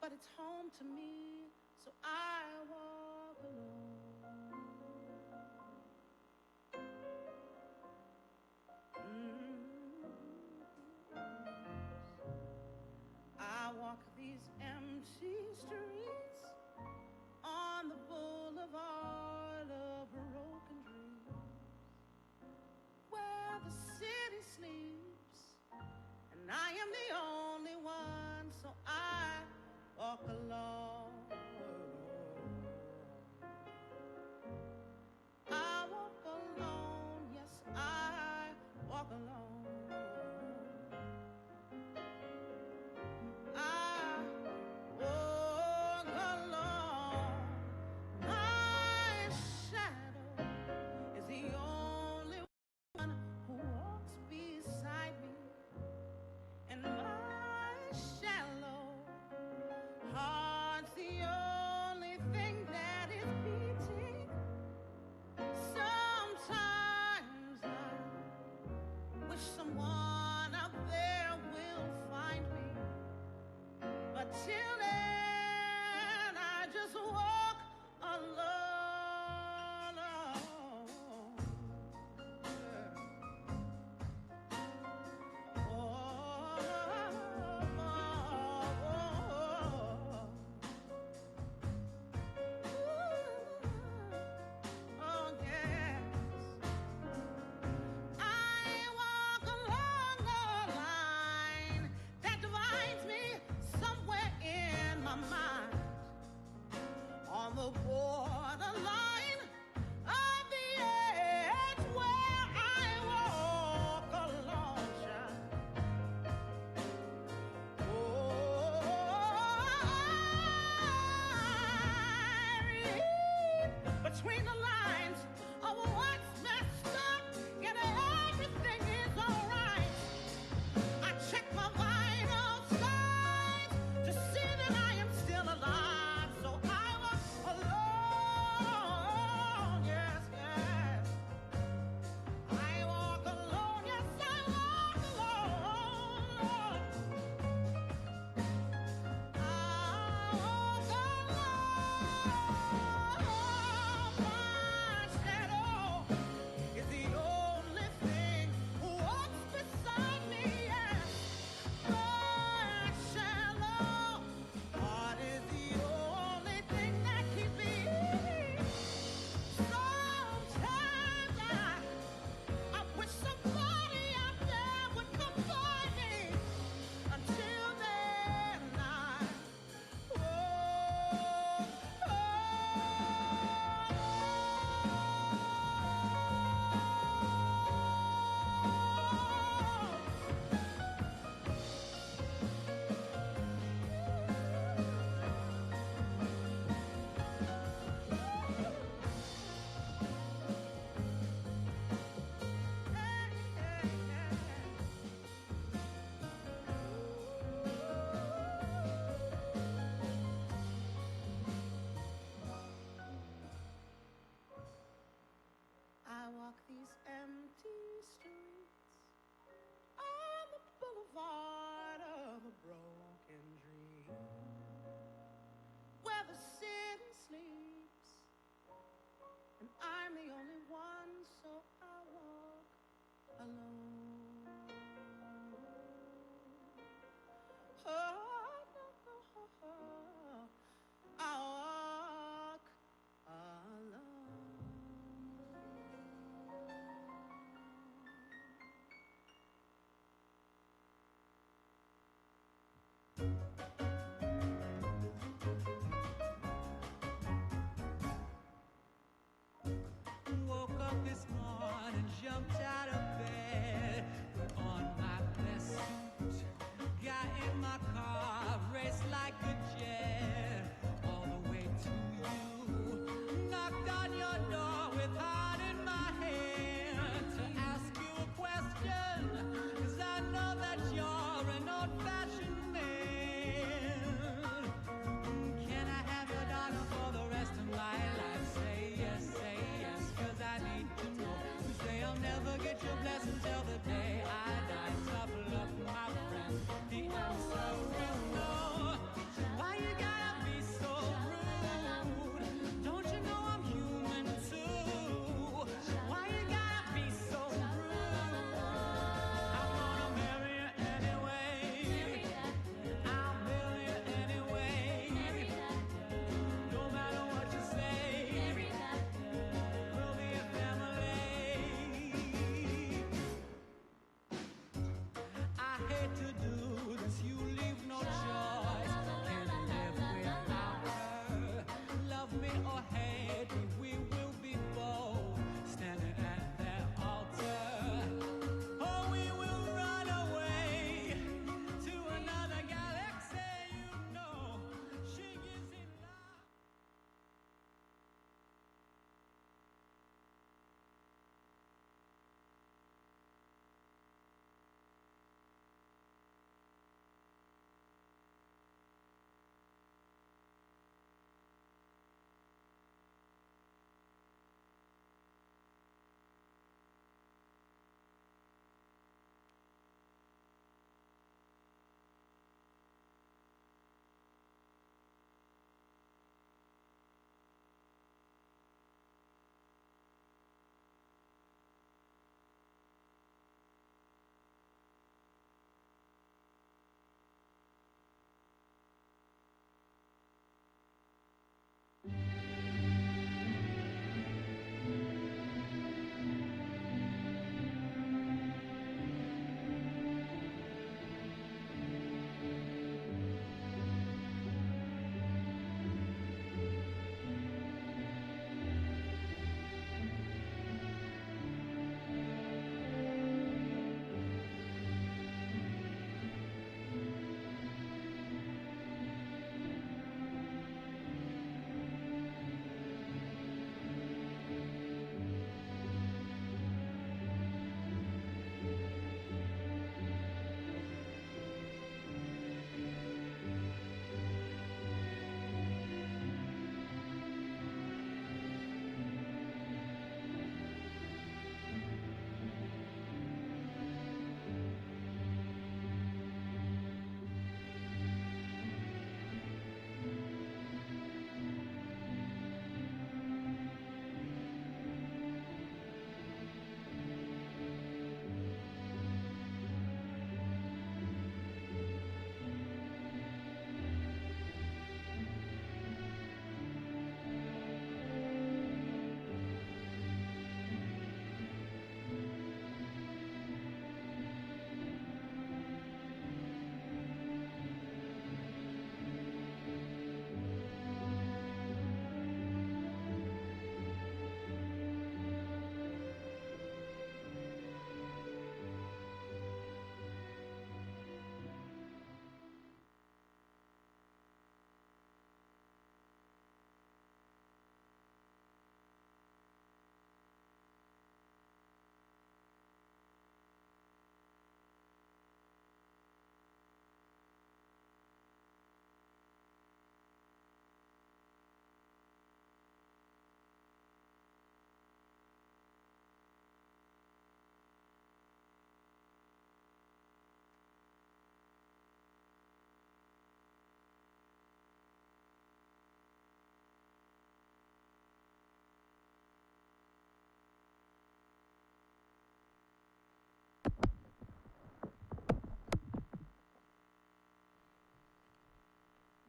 but it's home to me, so I walk alone. I walk these empty streets on the boulevard of broken dreams, where the city sleeps, and I am the only one, so I walk alone.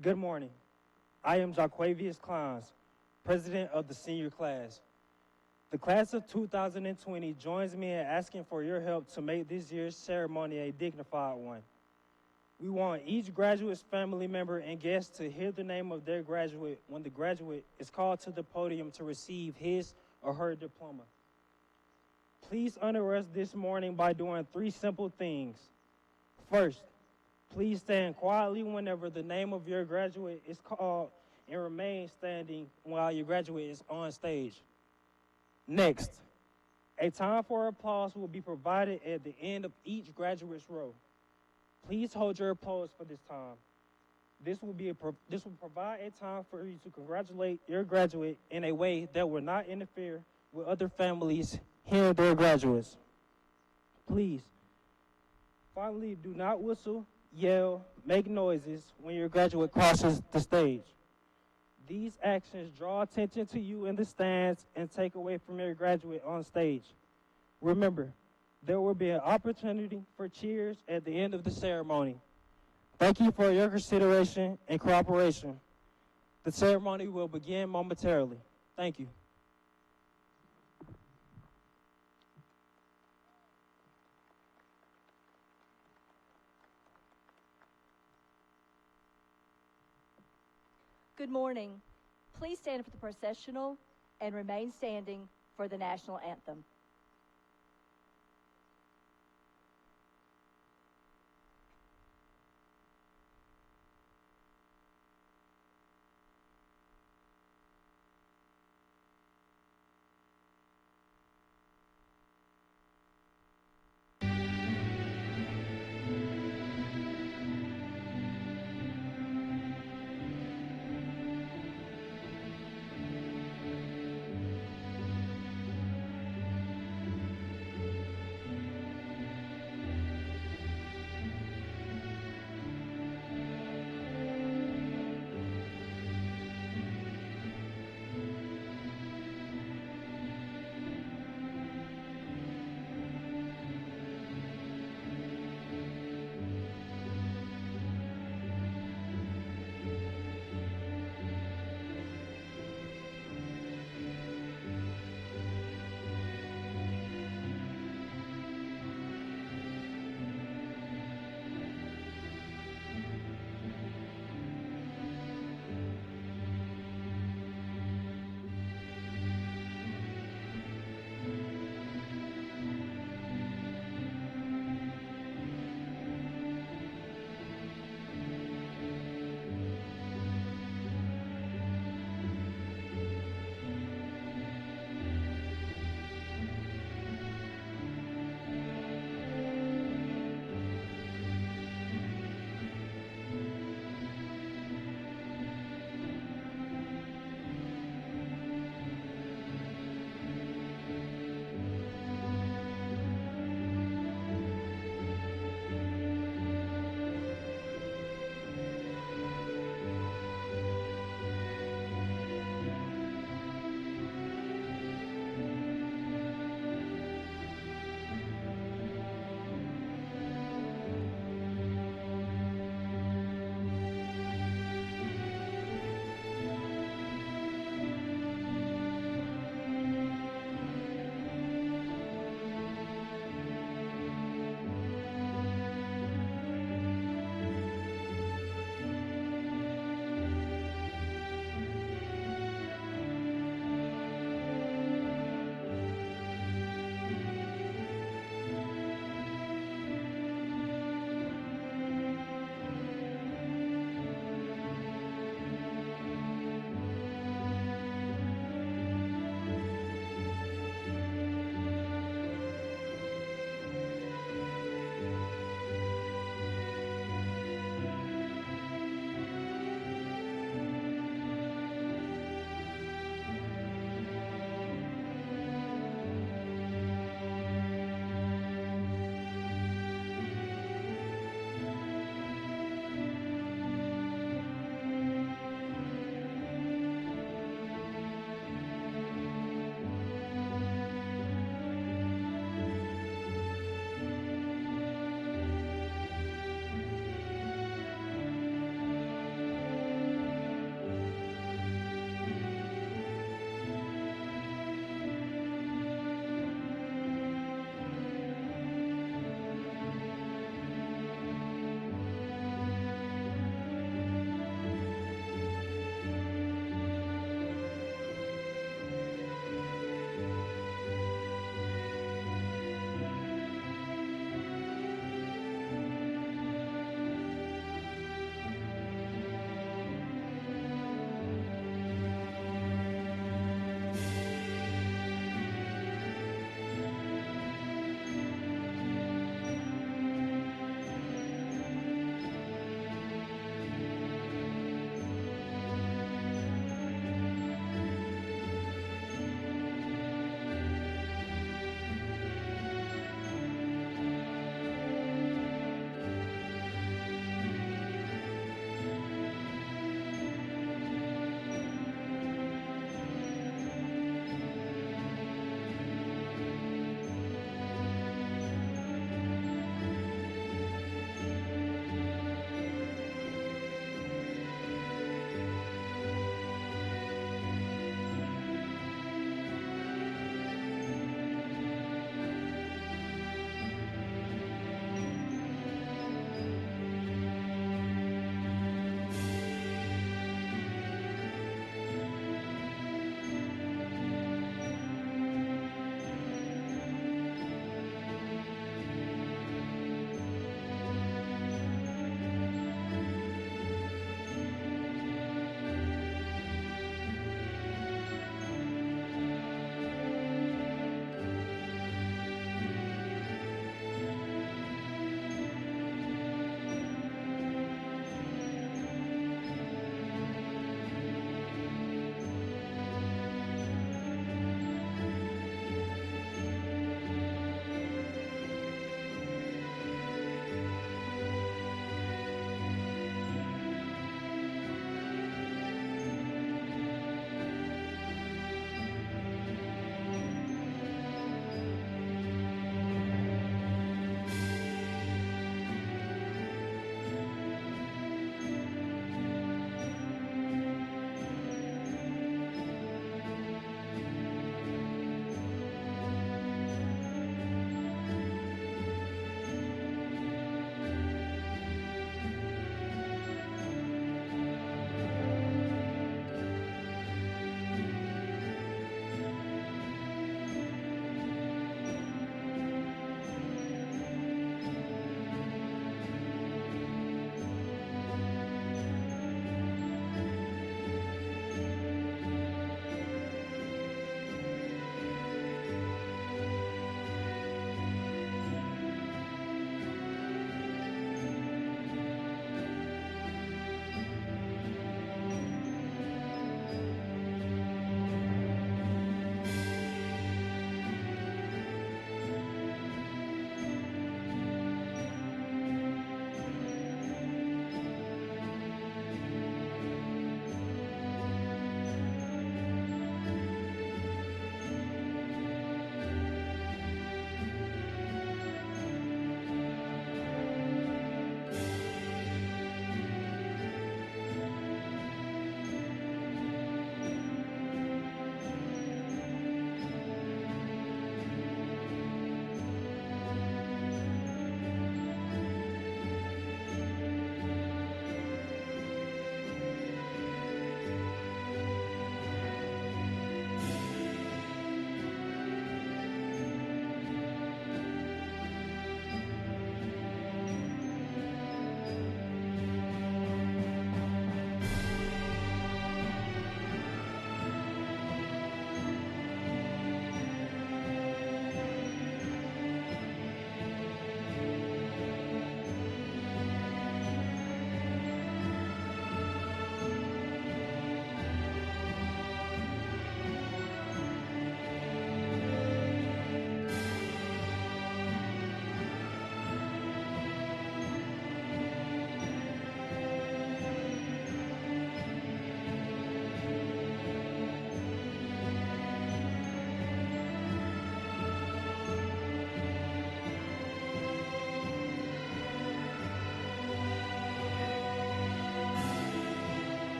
Good morning. I am Jaquavius Clowns, president of the senior class. The class of 2020 joins me in asking for your help to make this year's ceremony a dignified one. We want each graduate's family member and guest to hear the name of their graduate when the graduate is called to the podium to receive his or her diploma. Please honor us this morning by doing 3 simple things. First, please stand quietly whenever the name of your graduate is called and remain standing while your graduate is on stage. Next, a time for applause will be provided at the end of each graduate's row. Please hold your applause for this time. This will provide a time for you to congratulate your graduate in a way that will not interfere with other families hearing their graduates. Please, finally, do not whistle, yell, make noises when your graduate crosses the stage. These actions draw attention to you in the stands and take away from your graduate on stage. Remember, there will be an opportunity for cheers at the end of the ceremony. Thank you for your consideration and cooperation. The ceremony will begin momentarily. Thank you. Good morning. Please stand for the processional and remain standing for the national anthem.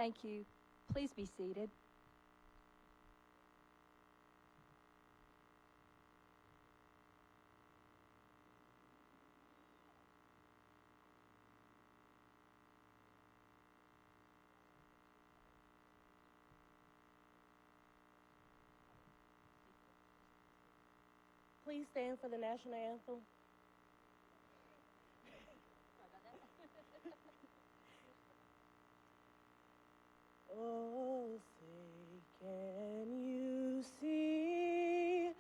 Thank you. Please be seated. Please stand for the national anthem. Oh, say, can you see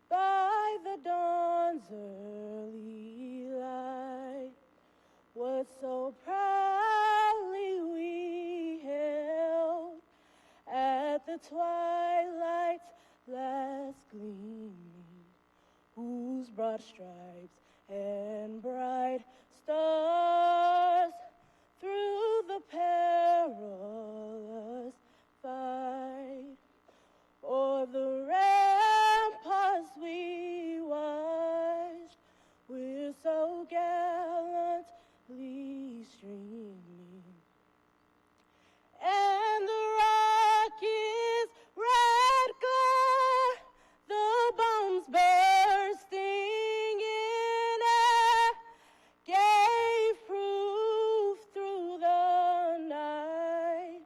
by the dawn's early light what so proudly we hailed at the twilight's last gleaming, whose broad stripes and bright stars through the perilous fight o'er the ramparts we watched, we're so gallantly streaming, and the rocket's red glare, the bombs bursting in air, gave proof through the night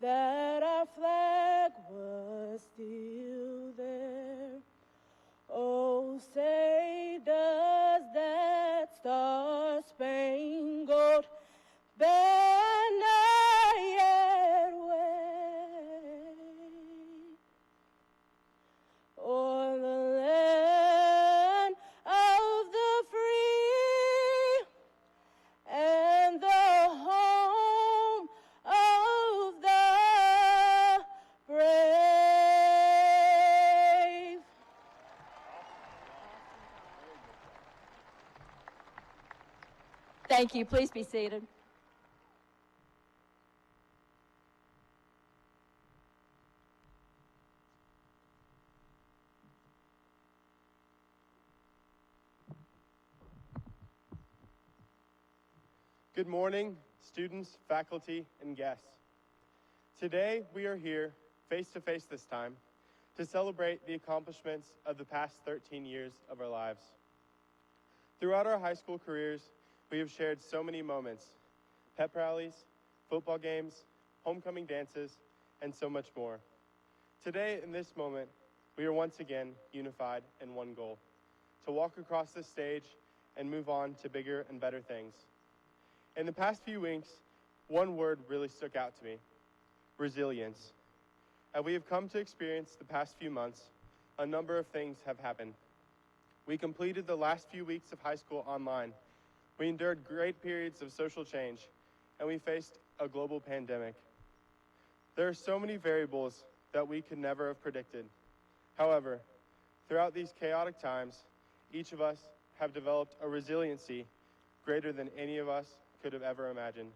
that our flag was still there. Oh, say does that star-spangled banner yet wave o'er the land of the free and the home of the brave. Thank you. Please be seated. Good morning, students, faculty, and guests. Today, we are here, face-to-face this time, to celebrate the accomplishments of the past 13 years of our lives. Throughout our high school careers, we have shared so many moments: pep rallies, football games, homecoming dances, and so much more. Today, in this moment, we are once again unified in one goal: to walk across this stage and move on to bigger and better things. In the past few weeks, one word really stuck out to me: resilience. As we have come to experience the past few months, a number of things have happened. We completed the last few weeks of high school online. We endured great periods of social change, and we faced a global pandemic. There are so many variables that we could never have predicted. However, throughout these chaotic times, each of us have developed a resiliency greater than any of us could have ever imagined.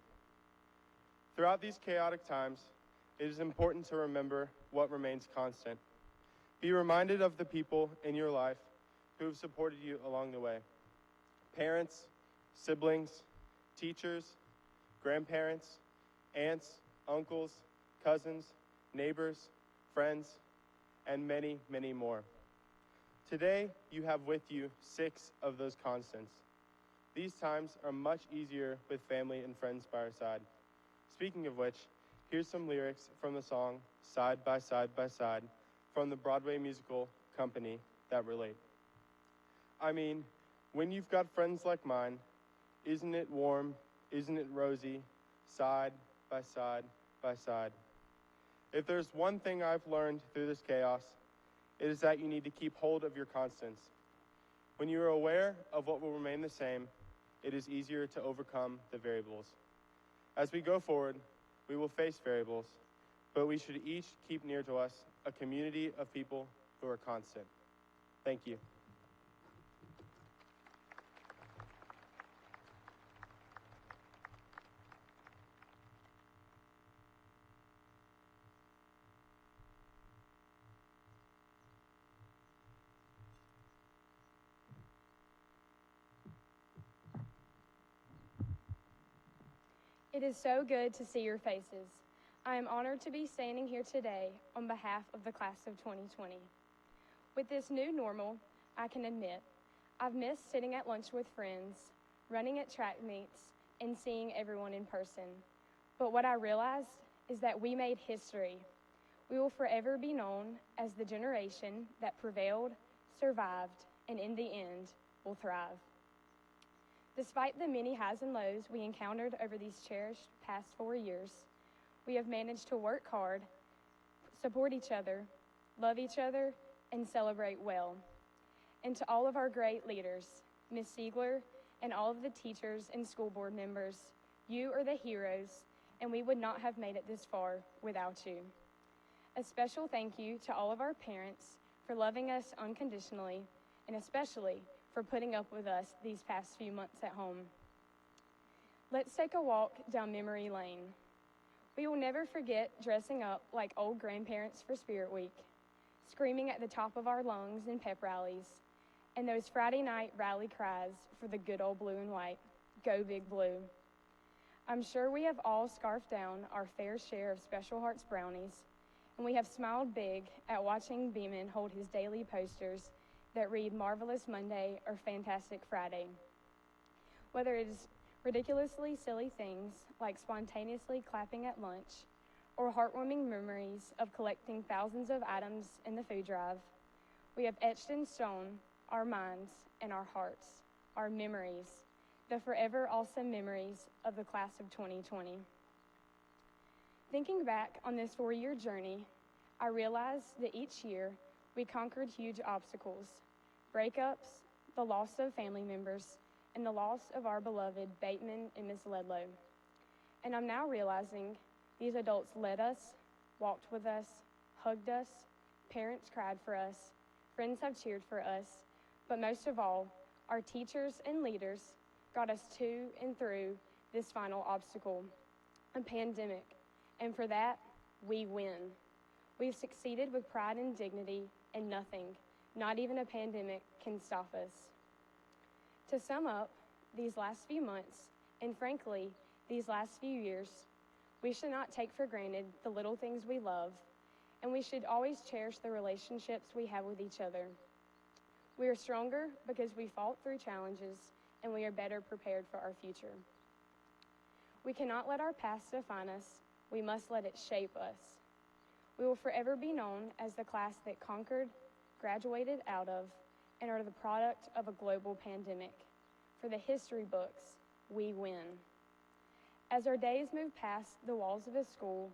Throughout these chaotic times, it is important to remember what remains constant. Be reminded of the people in your life who have supported you along the way: parents, siblings, teachers, grandparents, aunts, uncles, cousins, neighbors, friends, and many, many more. Today, you have with you 6 of those constants. These times are much easier with family and friends by our side. Speaking of which, here's some lyrics from the song Side by Side by Side from the Broadway musical Company that relate. I mean, when you've got friends like mine, isn't it warm, isn't it rosy, side by side by side? If there's one thing I've learned through this chaos, it is that you need to keep hold of your constants. When you are aware of what will remain the same, it is easier to overcome the variables. As we go forward, we will face variables, but we should each keep near to us a community of people who are constant. Thank you. It is so good to see your faces. I am honored to be standing here today on behalf of the class of 2020. With this new normal, I can admit, I've missed sitting at lunch with friends, running at track meets, and seeing everyone in person. But what I realized is that we made history. We will forever be known as the generation that prevailed, survived, and in the end, will thrive. Despite the many highs and lows we encountered over these cherished past 4 years, we have managed to work hard, support each other, love each other, and celebrate well. And to all of our great leaders, Ms. Siegler, and all of the teachers and school board members, you are the heroes, and we would not have made it this far without you. A special thank you to all of our parents for loving us unconditionally, and especially for putting up with us these past few months at home. Let's take a walk down memory lane. We will never forget dressing up like old grandparents for Spirit Week, screaming at the top of our lungs in pep rallies, and those Friday night rally cries for the good old blue and white, Go Big Blue. I'm sure we have all scarfed down our fair share of Special Hearts brownies, and we have smiled big at watching Beeman hold his daily posters that read Marvelous Monday or Fantastic Friday. Whether it is ridiculously silly things like spontaneously clapping at lunch or heartwarming memories of collecting thousands of items in the food drive, we have etched in stone our minds and our hearts, our memories, the forever awesome memories of the class of 2020. Thinking back on this 4-year journey, I realized that each year we conquered huge obstacles, breakups, the loss of family members, and the loss of our beloved Bateman and Miss Ledlow. And I'm now realizing these adults led us, walked with us, hugged us, parents cried for us, friends have cheered for us, but most of all, our teachers and leaders got us to and through this final obstacle, a pandemic, and for that, we win. We've succeeded with pride and dignity, and nothing, not even a pandemic, can stop us. To sum up, these last few months, and frankly, these last few years, we should not take for granted the little things we love, and we should always cherish the relationships we have with each other. We are stronger because we fought through challenges, and we are better prepared for our future. We cannot let our past define us. We must let it shape us. We will forever be known as the class that conquered, graduated out of, and are the product of a global pandemic. For the history books, we win. As our days move past the walls of a school,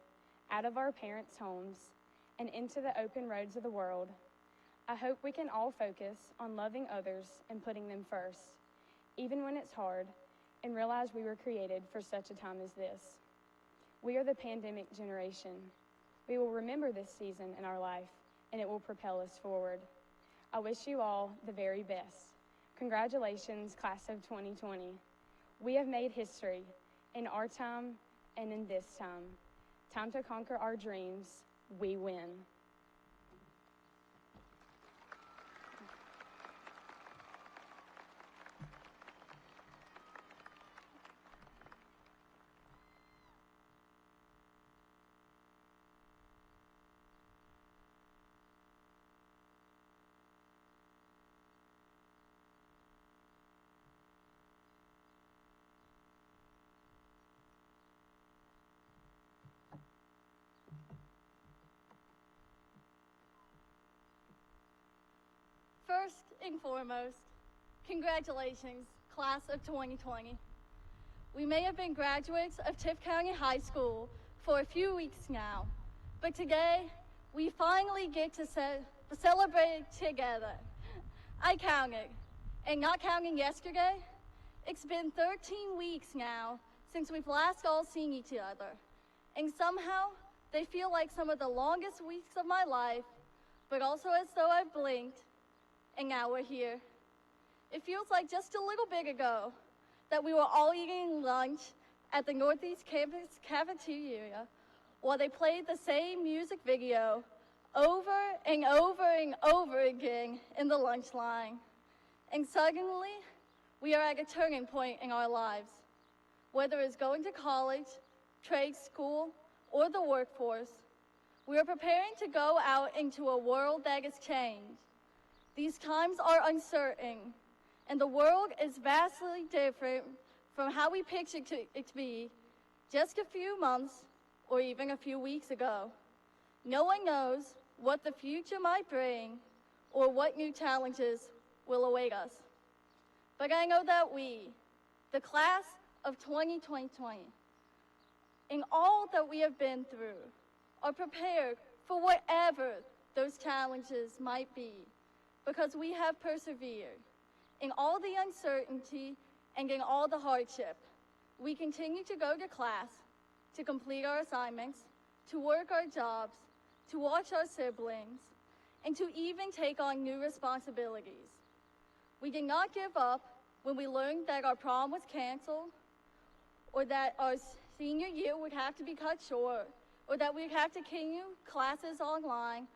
out of our parents' homes, and into the open roads of the world, I hope we can all focus on loving others and putting them first, even when it's hard, and realize we were created for such a time as this. We are the pandemic generation. We will remember this season in our life, and it will propel us forward. I wish you all the very best. Congratulations, class of 2020. We have made history in our time and in this time. Time to conquer our dreams. We win. First and foremost, congratulations, class of 2020. We may have been graduates of Tift County High School for a few weeks now, but today we finally get to celebrate together. I counted, and not counting yesterday, it's been 13 weeks now since we've last all seen each other, and somehow they feel like some of the longest weeks of my life, but also as though I've blinked, and now we're here. It feels like just a little bit ago that we were all eating lunch at the Northeast Campus cafeteria while they played the same music video over and over and over again in the lunch line. And suddenly, we are at a turning point in our lives. Whether it's going to college, trade school, or the workforce, we are preparing to go out into a world that has changed. These times are uncertain, and the world is vastly different from how we pictured it to be just a few months or even a few weeks ago. No one knows what the future might bring or what new challenges will await us. But I know that we, the class of 2020, in all that we have been through, are prepared for whatever those challenges might be, because we have persevered. In all the uncertainty and in all the hardship, we continue to go to class, to complete our assignments, to work our jobs, to watch our siblings, and to even take on new responsibilities. We did not give up when we learned that our prom was canceled, or that our senior year would have to be cut short, or that we'd have to continue classes online,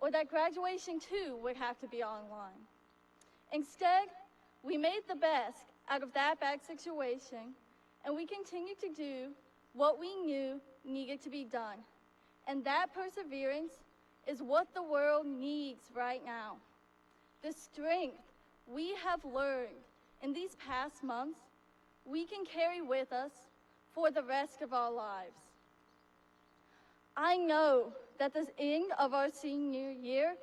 or that graduation too would have to be online. Instead, we made the best out of that bad situation, and we continued to do what we knew needed to be done. And that perseverance is what the world needs right now. The strength we have learned in these past months, we can carry with us for the rest of our lives. I know that the end of our senior year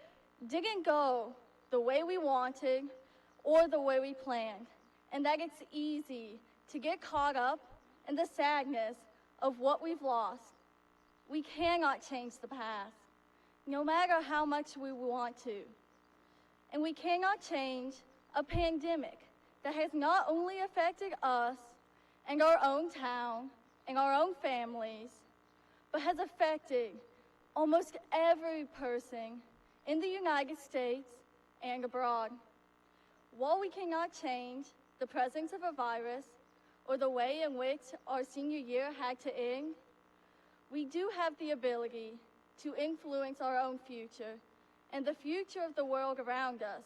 didn't go the way we wanted or the way we planned, and that it's easy to get caught up in the sadness of what we've lost. We cannot change the past, no matter how much we want to. And we cannot change a pandemic that has not only affected us and our own town and our own families, but has affected almost every person in the United States and abroad. While we cannot change the presence of a virus or the way in which our senior year had to end, we do have the ability to influence our own future and the future of the world around us.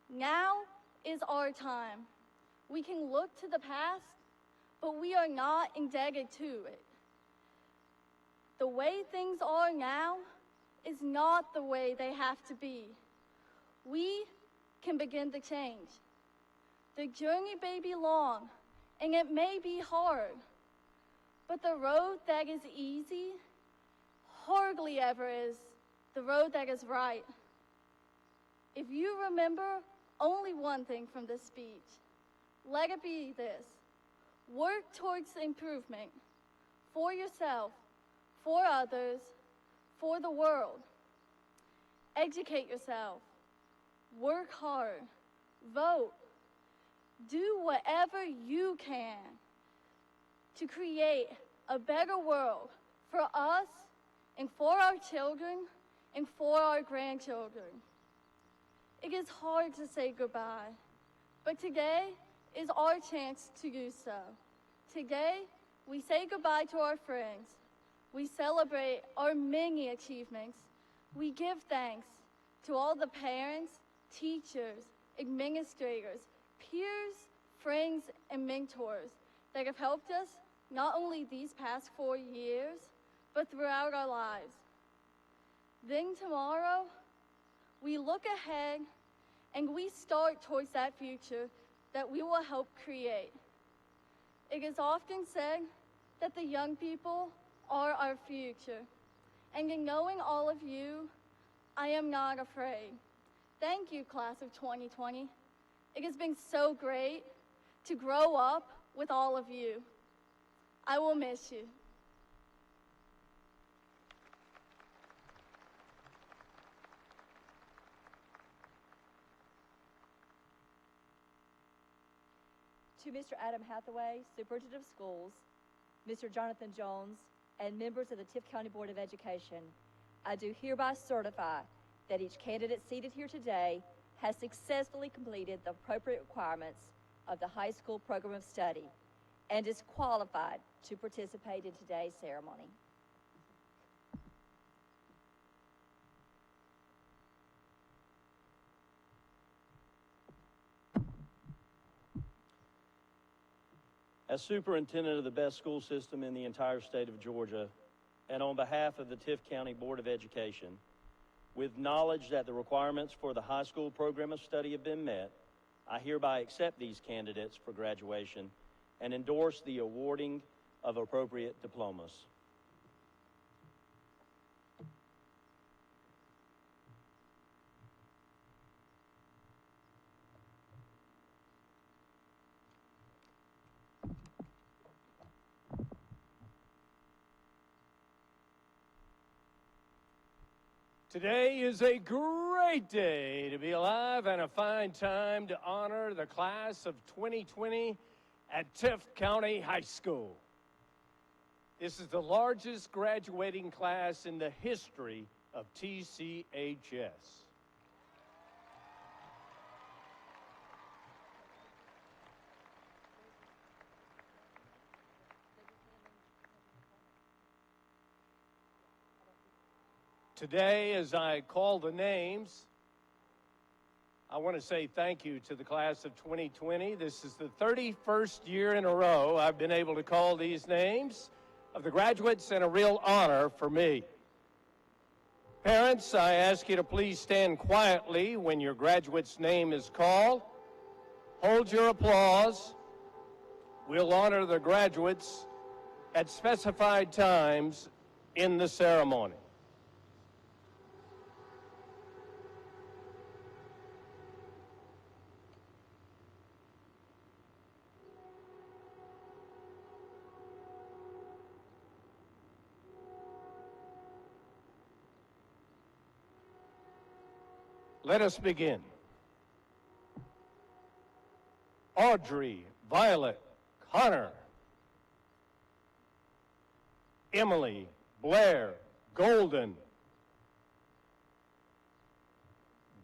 Now is our time. We can look to the past, but we are not indebted to it. The way things are now is not the way they have to be. We can begin to change. The journey may be long, and it may be hard, but the road that is easy hardly ever is the road that is right. If you remember only one thing from this speech, let it be this: work towards improvement for yourself, for others, for the world. Educate yourself, work hard, vote, do whatever you can to create a better world for us and for our children and for our grandchildren. It is hard to say goodbye, but today is our chance to do so. Today, we say goodbye to our friends. We celebrate our many achievements. We give thanks to all the parents, teachers, administrators, peers, friends, and mentors that have helped us not only these past 4 years, but throughout our lives. Then tomorrow, we look ahead and we start towards that future that we will help create. It is often said that the young people are our future. And in knowing all of you, I am not afraid. Thank you, class of 2020. It has been so great to grow up with all of you. I will miss you. To Mr. Adam Hathaway, Superintendent of Schools, Mr. Jonathan Jones, and members of the Tift County Board of Education, I do hereby certify that each candidate seated here today has successfully completed the appropriate requirements of the high school program of study and is qualified to participate in today's ceremony. As superintendent of the best school system in the entire state of Georgia, and on behalf of the Tift County Board of Education, with knowledge that the requirements for the high school program of study have been met, I hereby accept these candidates for graduation and endorse the awarding of appropriate diplomas. Today is a great day to be alive and a fine time to honor the class of 2020 at Tift County High School. This is the largest graduating class in the history of TCHS. Today, as I call the names, I want to say thank you to the class of 2020. This is the 31st year in a row I've been able to call these names of the graduates, and a real honor for me. Parents, I ask you to please stand quietly when your graduate's name is called. Hold your applause. We'll honor the graduates at specified times in the ceremony. Let us begin. Audrey Violet Connor. Emily Blair Golden.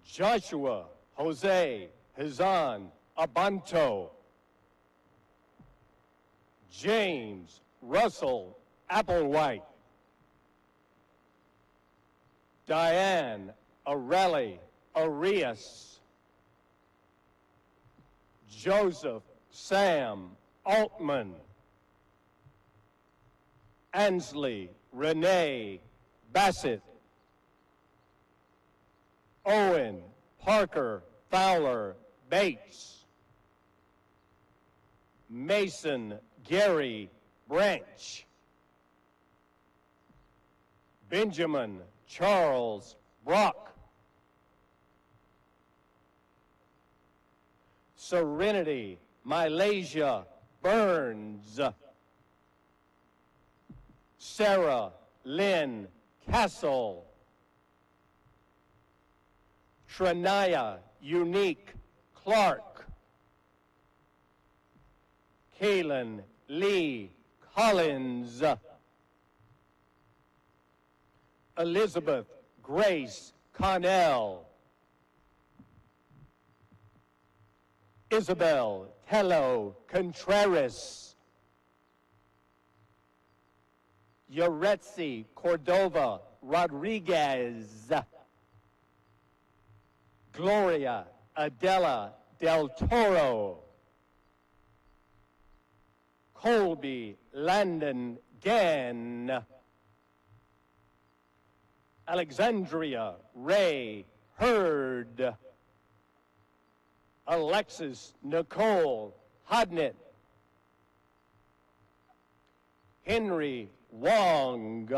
Joshua Jose Hazan Abanto. James Russell Applewhite. Diane Arelli Arias. Joseph Sam Altman. Ansley Renee Bassett. Owen Parker Fowler Bates. Mason Gary Branch. Benjamin Charles Brock. Serenity Mylasia Burns. Sarah Lynn Castle. Shranaya Unique Clark. Kaylin Lee Collins. Elizabeth Grace Connell. Isabel Tello Contreras. Yoretzi Cordova Rodriguez. Gloria Adela Del Toro. Colby Landon Gann. Alexandria Ray Hurd. Alexis Nicole Hodnett. Henry Wong.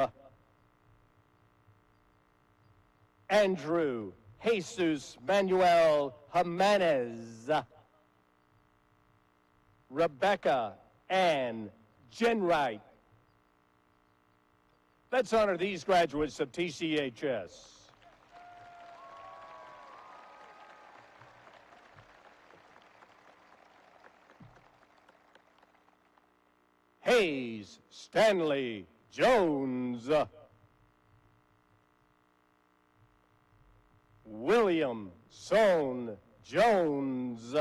Andrew Jesus Manuel Jimenez. Rebecca Ann Jenwright. Let's honor these graduates of TCHS. Hayes Stanley Jones. William Sohn Jones.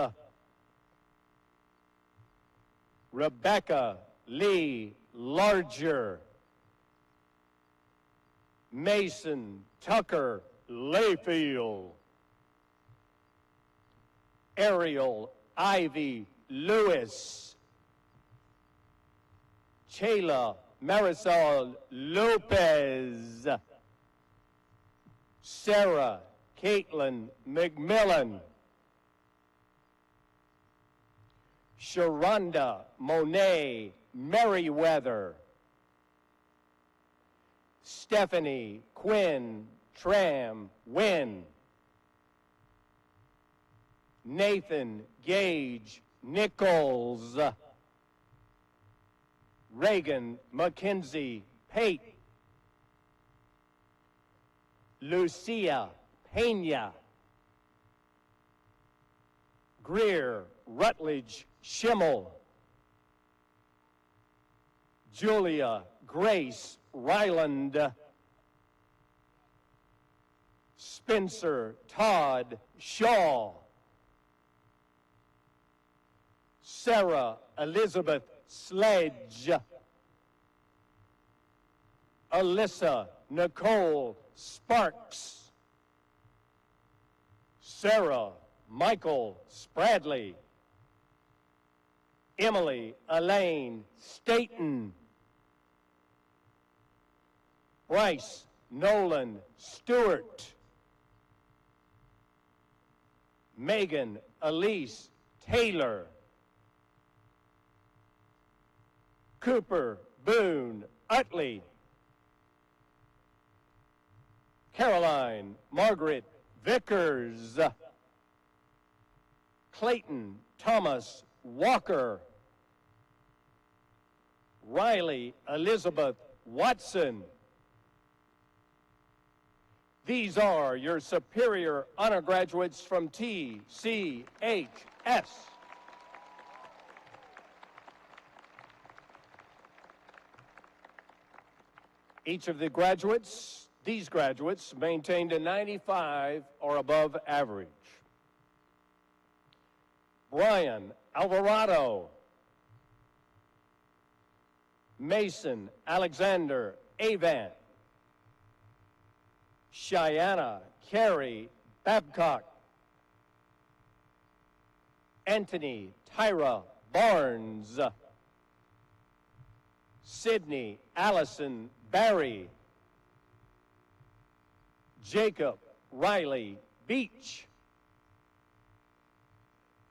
Rebecca Lee Larger. Mason Tucker Layfield. Ariel Ivy Lewis. Chayla Marisol Lopez. Sarah Caitlin McMillan. Sharonda Monet Merriweather. Stephanie Quinn Tram Wynn. Nathan Gage Nichols. Reagan McKenzie Pate. Lucia Pena. Greer Rutledge Schimmel. Julia Grace Ryland. Spencer Todd Shaw. Sarah Elizabeth Sledge. Alyssa Nicole Sparks. Sarah Michael Spradley. Emily Elaine Staten. Bryce Nolan Stewart. Megan Elise Taylor. Cooper Boone Utley. Caroline Margaret Vickers. Clayton Thomas Walker. Riley Elizabeth Watson. These are your Superior Honor Graduates from TCHS. Each of these graduates maintained a 95 or above average. Brian Alvarado. Mason Alexander Avant. Cheyenne Carey Babcock. Anthony Tyra Barnes. Sydney Allison Barry. Jacob Riley Beach.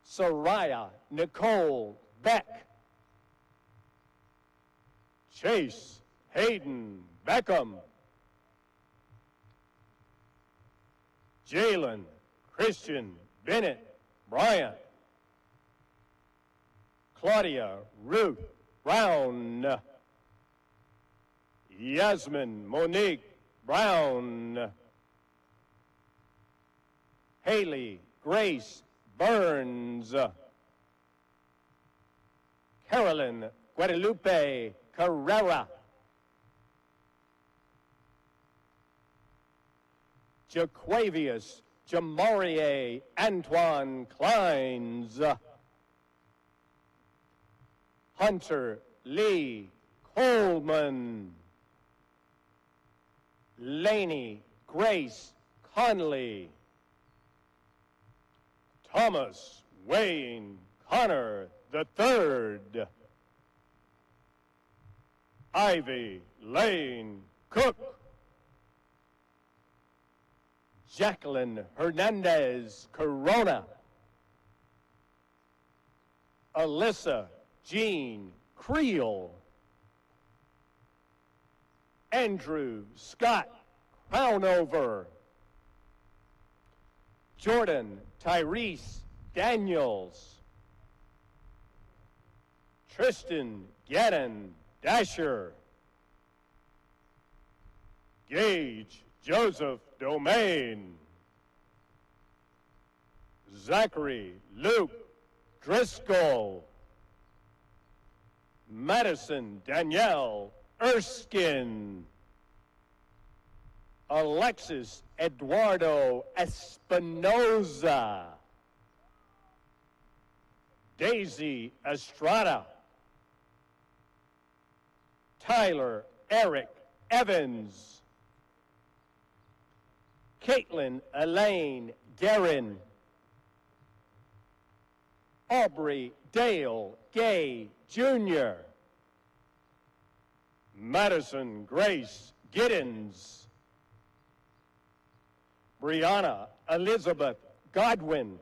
Soraya Nicole Beck. Chase Hayden Beckham. Jalen Christian Bennett Bryant. Claudia Ruth Brown. Yasmin Monique Brown. Haley Grace Burns. Carolyn Guadalupe Carrera. Jaquavius Jamarie Antoine Kleins. Hunter Lee Coleman. Laney Grace Conley. Thomas Wayne Connor III. Ivy Lane Cook. Jacqueline Hernandez Corona. Alyssa Jean Creel. Andrew Scott Crownover. Jordan Tyrese Daniels. Tristan Gannon Dasher. Gage Joseph Domain. Zachary Luke Driscoll. Madison Danielle Erskine. Alexis Eduardo Espinoza. Daisy Estrada. Tyler Eric Evans. Caitlin Elaine Guerin. Aubrey Dale Gay Jr. Madison Grace Giddens. Brianna Elizabeth Godwin.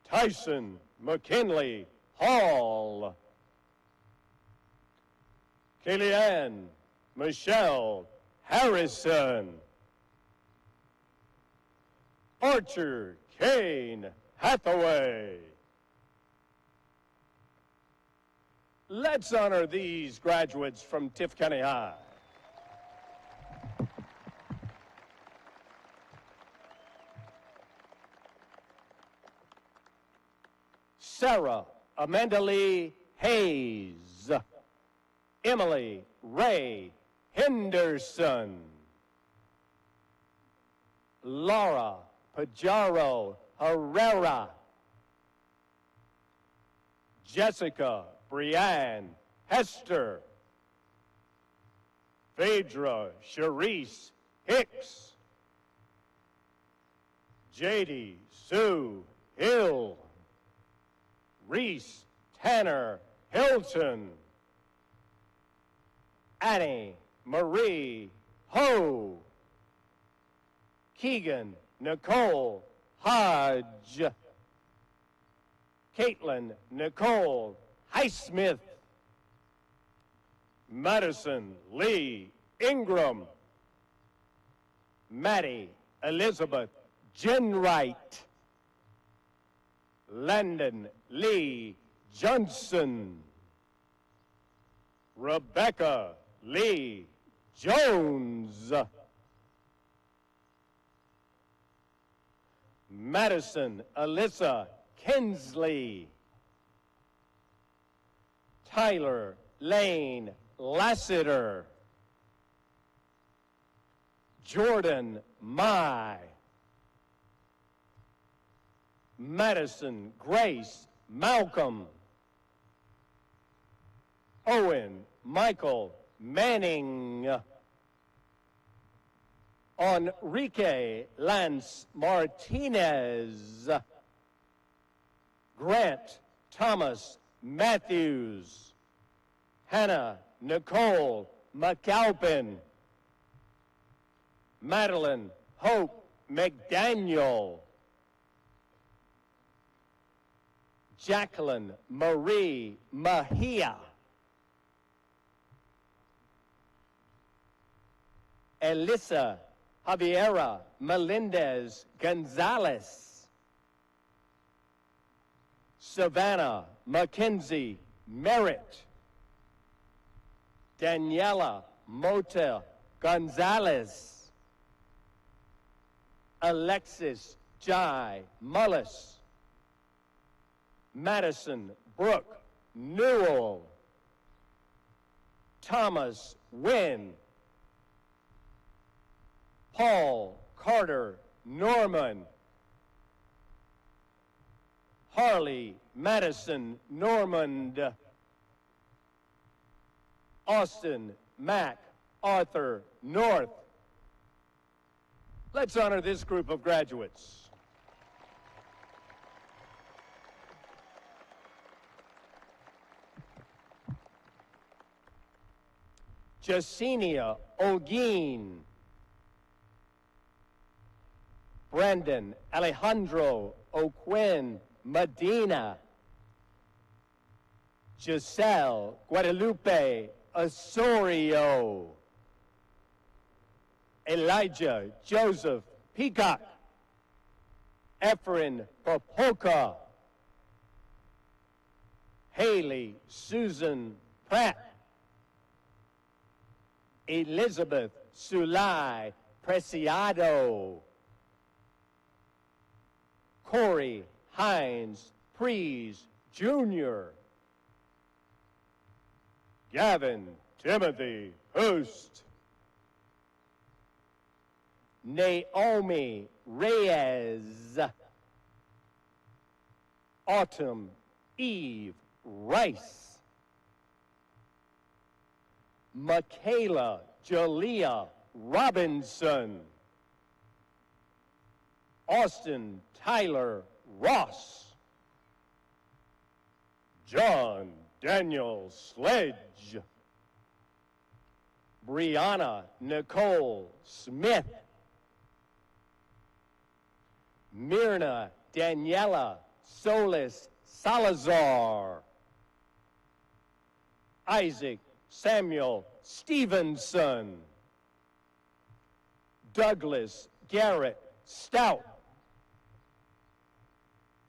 Tyson McKinley Hall. Kellyanne Michelle Harrison. Archer Kane Hathaway. Let's honor these graduates from Tift County High. Sarah Amanda Lee Hayes. Emily Ray Henderson. Laura Pajaro Herrera. Jessica Brianne Hester. Phaedra Sharice Hicks. JD Sue Hill. Reese Tanner Hilton. Annie Marie Ho. Keegan Nicole Hodge. Caitlin Nicole Highsmith. Madison Lee Ingram. Maddie Elizabeth Jenwright. Landon Lee Johnson. Rebecca Lee Jones. Madison Alyssa Kinsley. Tyler Lane Lassiter. Jordan Mai. Madison Grace Malcolm. Owen Michael Manning. Enrique Lance Martinez. Grant Thomas Matthews. Hannah Nicole McAlpin. Madeline Hope McDaniel. Jacqueline Marie Mejia. Elisa Javiera Melendez Gonzalez. Savannah Mackenzie Merritt. Daniela Mota Gonzalez. Alexis Jai Mullis. Madison Brooke Newell. Thomas Wynn. Paul Carter Norman. Harley Madison Normand. Austin Mac Arthur North. Let's honor this group of graduates. Jasenia Olguin. Brandon Alejandro O'Quinn Medina. Giselle Guadalupe Osorio. Elijah Joseph Peacock. Efren Popoka. Haley Susan Pratt. Elizabeth Sulai Preciado. Corey Hines Prees Jr. Gavin Timothy Host. Naomi Reyes. Autumn Eve Rice. Michaela Jalea Robinson. Austin Tyler Ross. John Daniel Sledge. Brianna Nicole Smith. Myrna Daniela Solis Salazar. Isaac Samuel Stevenson. Douglas Garrett Stout.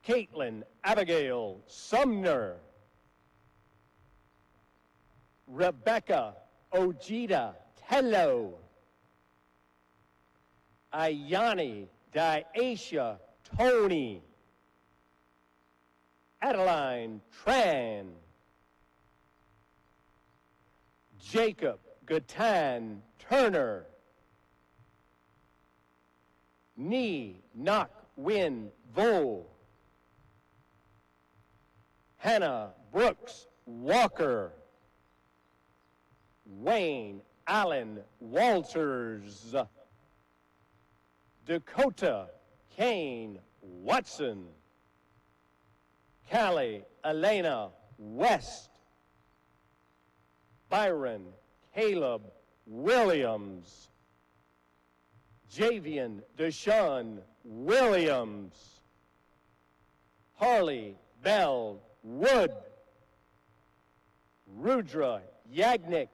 Caitlin Abigail Sumner. Rebecca Ojeda Tello. Ayani Diasha Tony. Adeline Tran. Jacob Gatan Turner. Ni Nak Win Vo. Hannah Brooks Walker. Wayne Allen Walters. Dakota Kane Watson. Callie Elena West. Byron Caleb Williams. Javian Deshaun Williams. Harley Bell Wood. Rudra Yagnik.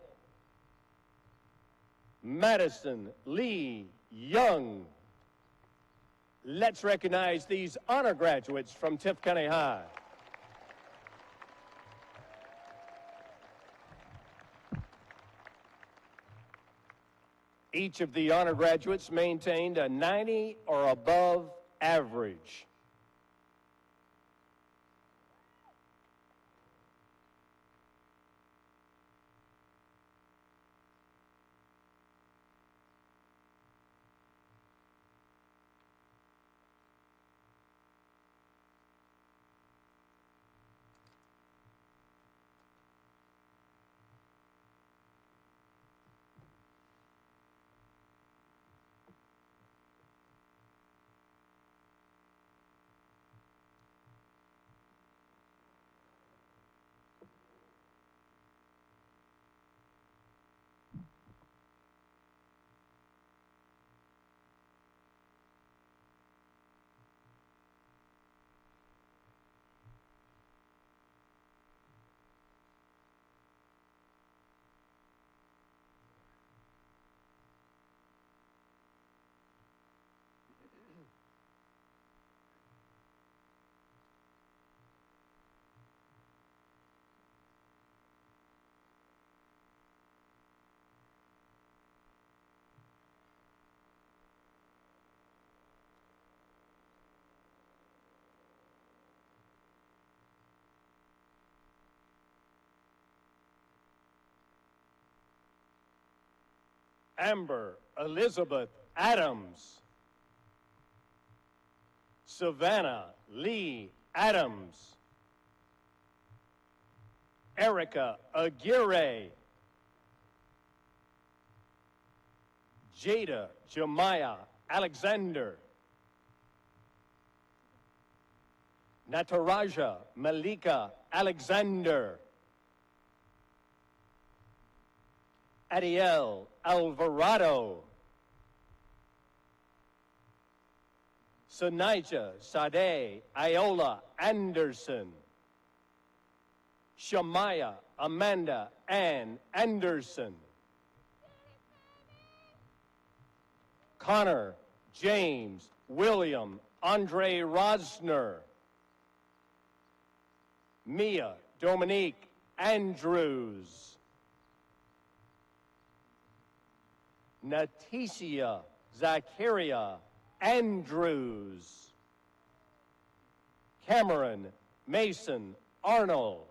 Madison Lee Young. Let's recognize these honor graduates from Tift County High. Each of the honor graduates maintained a 90 or above average. Amber Elizabeth Adams. Savannah Lee Adams. Erica Aguirre. Jada Jemiah Alexander. Nataraja Malika Alexander. Adiel Alvarado. Sanija Sade Iola Anderson. Shamaya Amanda Ann Anderson. Connor James William Andre Rosner. Mia Dominique Andrews. Naticia Zacharia Andrews. Cameron Mason Arnold.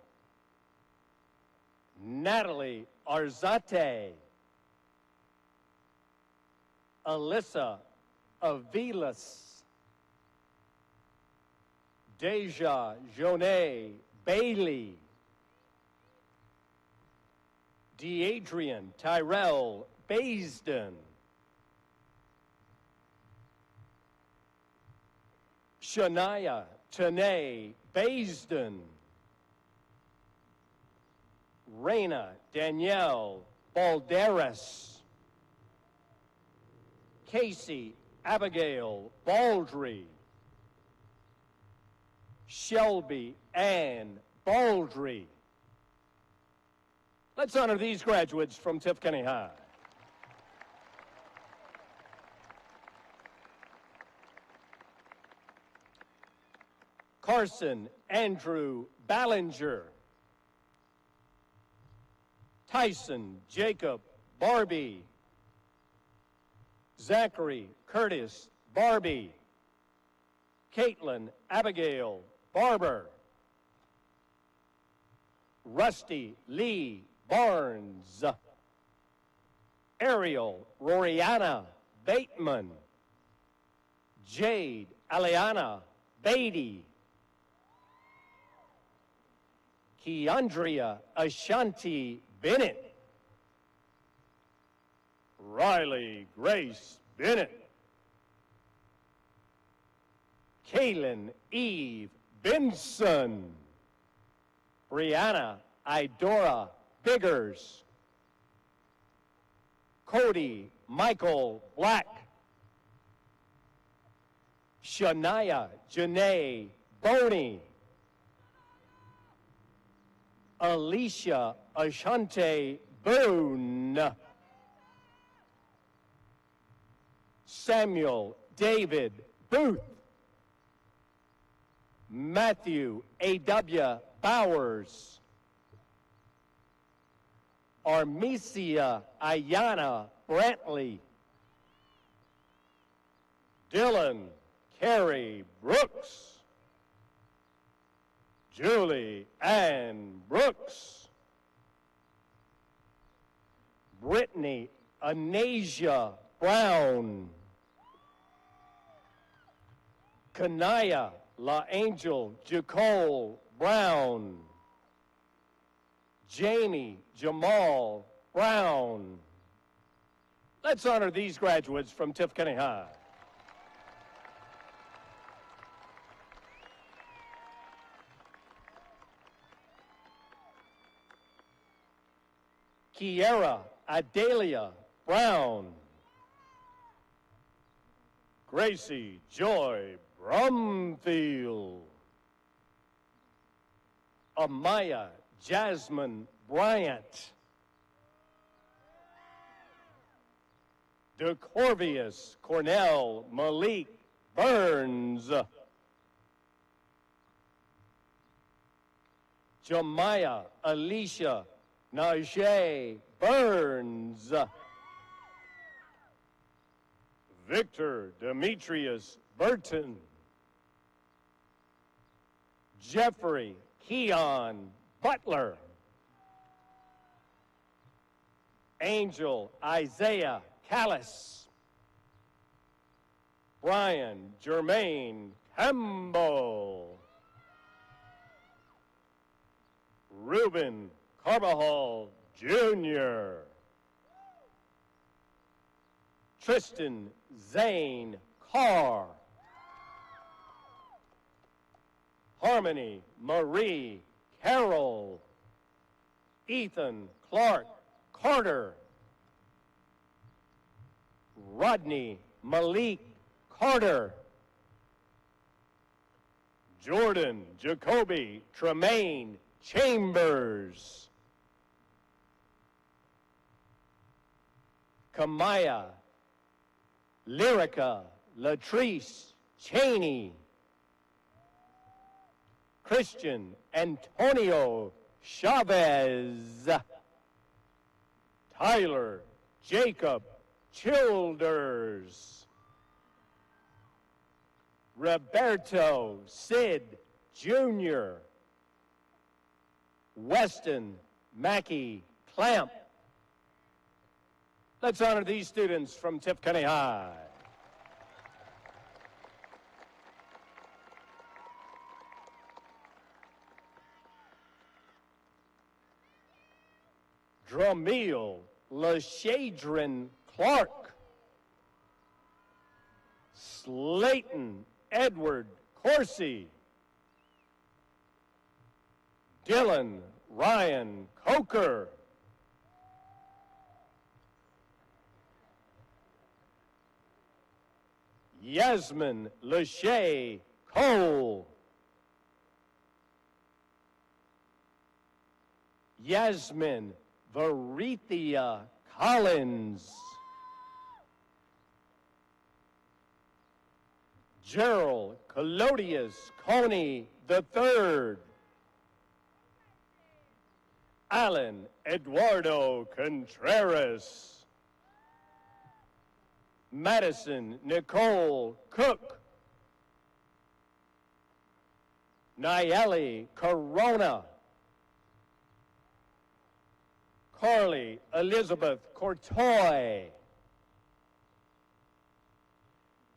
Natalie Arzate. Alyssa Avilas. Deja Jonet Bailey. Deadrian Tyrell Baisden. Shania Tanae Baisden. Raina Danielle Balderas. Casey Abigail Baldry. Shelby Ann Baldry. Let's honor these graduates from Tift County High. Carson Andrew Ballinger. Tyson Jacob Barbie. Zachary Curtis Barbie. Caitlin Abigail Barber. Rusty Lee Barnes. Ariel Roriana Bateman. Jade Aliana Beatty. Keandria Ashanti Bennett. Riley Grace Bennett. Kaylin Eve Benson. Brianna Idora Biggers. Cody Michael Black. Shania Janae Boney. Alicia Ashante Boone. Samuel David Booth. Matthew A.W. Bowers. Armesia Ayana Brantley. Dylan Carey Brooks. Julie Ann Brooks. Brittany Anasia Brown. Kanaya La Angel Jacole Brown. Jamie Jamal Brown. Let's honor these graduates from Tift County High. Kiera Adelia Brown. Gracie Joy Brumfield. Amaya Jasmine Bryant. DeCorvius Cornell Malik Burns. Jemiah Alicia Najee Burns. Victor Demetrius Burton. Jeffrey Keon Butler. Angel Isaiah Callis. Brian Jermaine Campbell. Ruben Carbajal Jr. Tristan Zane Carr. Harmony Marie Carroll. Ethan Clark Carter. Rodney Malik Carter. Jordan Jacoby Tremaine Chambers. Kamaya Lyrica Latrice Cheney. Christian Antonio Chavez. Tyler Jacob Childers. Roberto Sid Jr. Weston Mackey Clamp. Let's honor these students from Tift County High. Dramil Lashadrin Clark. Slayton Edward Corsi. Dylan Ryan Coker. Yasmin Lachey Cole. Yasmin Varithia Collins. Gerald Colodius Coney III. Alan Eduardo Contreras. Madison Nicole Cook. Nayeli Corona. Carly Elizabeth Courtois.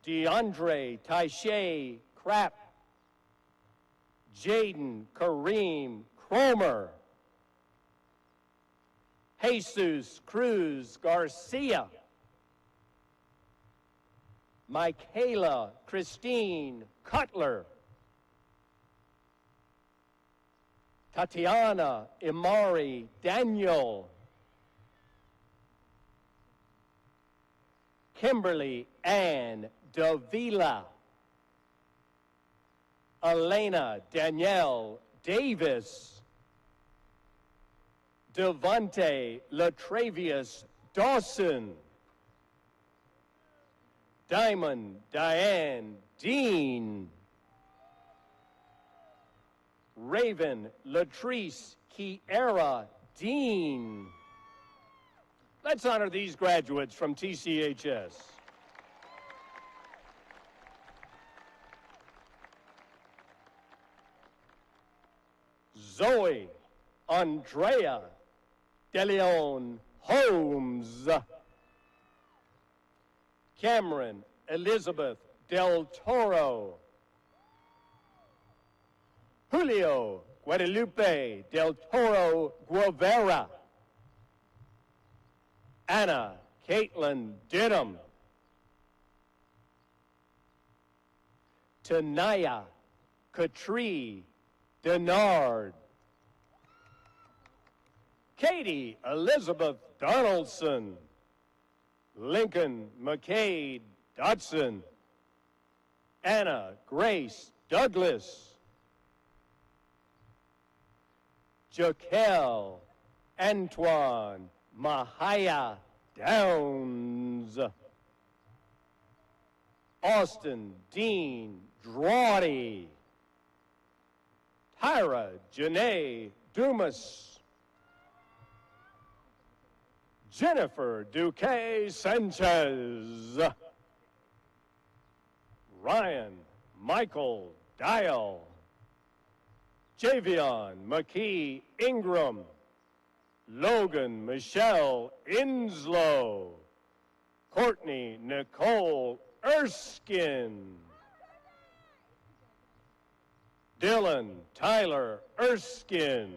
DeAndre Taishay Krapp. Jaden Kareem Cromer. Jesus Cruz Garcia. Michaela Christine Cutler. Tatiana Imari Daniel. Kimberly Ann Davila. Elena Danielle Davis. Devontae Latravius Dawson. Diamond Diane Dean. Raven Latrice Kiera Dean. Let's honor these graduates from TCHS. Zoe Andrea De Leon Holmes. Cameron Elizabeth Del Toro. Julio Guadalupe Del Toro Guevara. Anna Caitlin Denham. Tanaya Katri Denard. Katie Elizabeth Donaldson. Lincoln McCade Dodson. Anna Grace Douglas. Jaquel Antoine Mahaya Downs. Austin Dean Drawdy. Tyra Janae Dumas. Jennifer Duque Sanchez. Ryan Michael Dial. Javion McKee Ingram. Logan Michelle Inslow. Courtney Nicole Erskine. Dylan Tyler Erskine.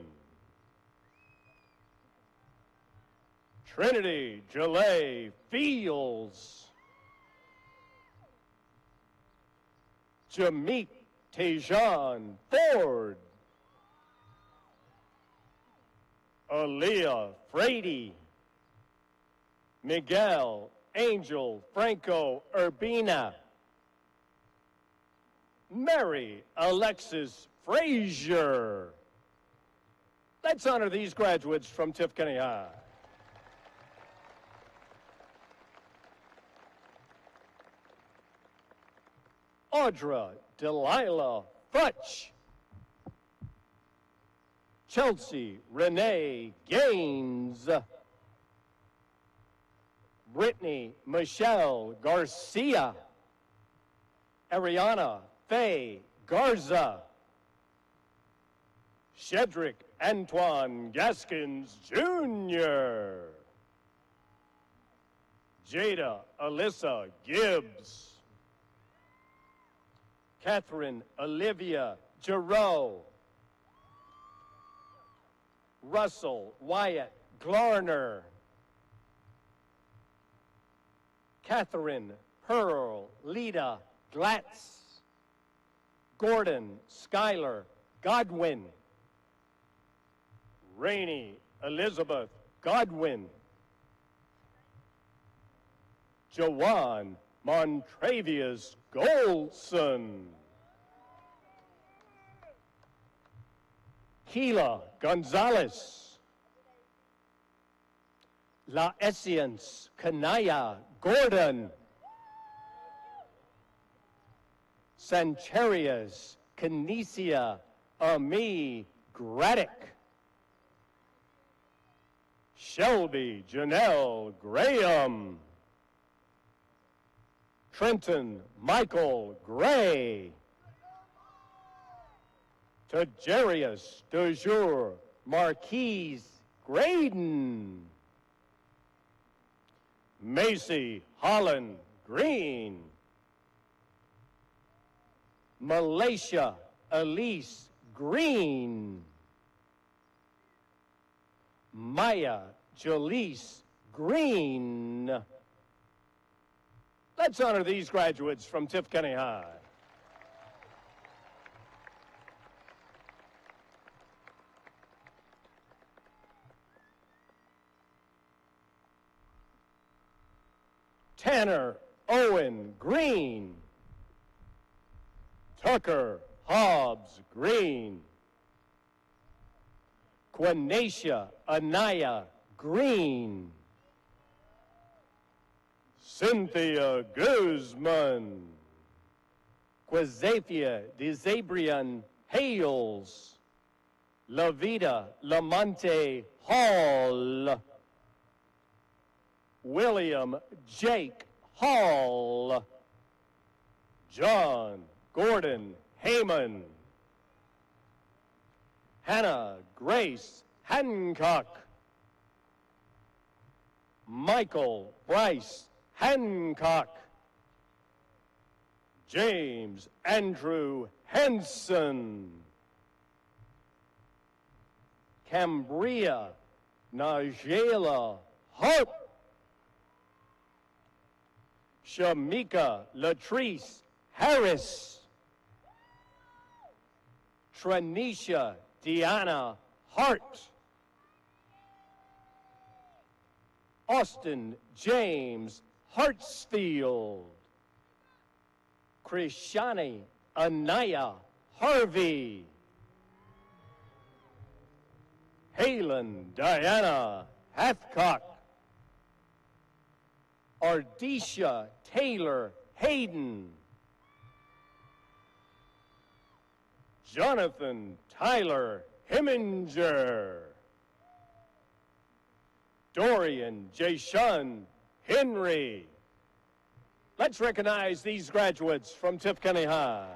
Trinity Jalay Fields. Jameet Tejan Ford. Aaliyah Frady. Miguel Angel Franco Urbina. Mary Alexis Frazier. Let's honor these graduates from Tift County High. Audra Delilah Futch. Chelsea Renee Gaines. Brittany Michelle Garcia. Ariana Faye Garza. Shedrick Antoine Gaskins Jr. Jada Alyssa Gibbs. Catherine Olivia Giroux. Russell Wyatt Glarner. Catherine Pearl Lita Glatz. Gordon Schuyler Godwin. Rainey Elizabeth Godwin. Jawan Montravius Goldson. Keila Gonzalez. La Essence Kanaya Gordon. Sancharias Kinesia Ami Graddick. Shelby Janelle Graham. Trenton Michael Gray. Tajarius de Jour Marquise Graydon. Macy Holland Green. Malaysia Elise Green. Maya Jaleese Green. Let's honor these graduates from Tift County High. Tanner Owen Green. Tucker Hobbs Green. Quinacia Anaya Green. Cynthia Guzman. Quizafia Desabrian Hales. Lavita Lamonte Hall. William Jake Hall. John Gordon Heyman. Hannah Grace Hancock. Michael Bryce Hancock. James Andrew Henson. Cambria Najela Hart. Shamika Latrice Harris. Tranisha Deanna Hart. Austin James Hartsfield. Krishani Anaya Harvey. Halen Diana Hathcock. Ardisha Taylor Hayden. Jonathan Tyler Heminger. Dorian Jashun Henry. Let's recognize these graduates from Tift County High.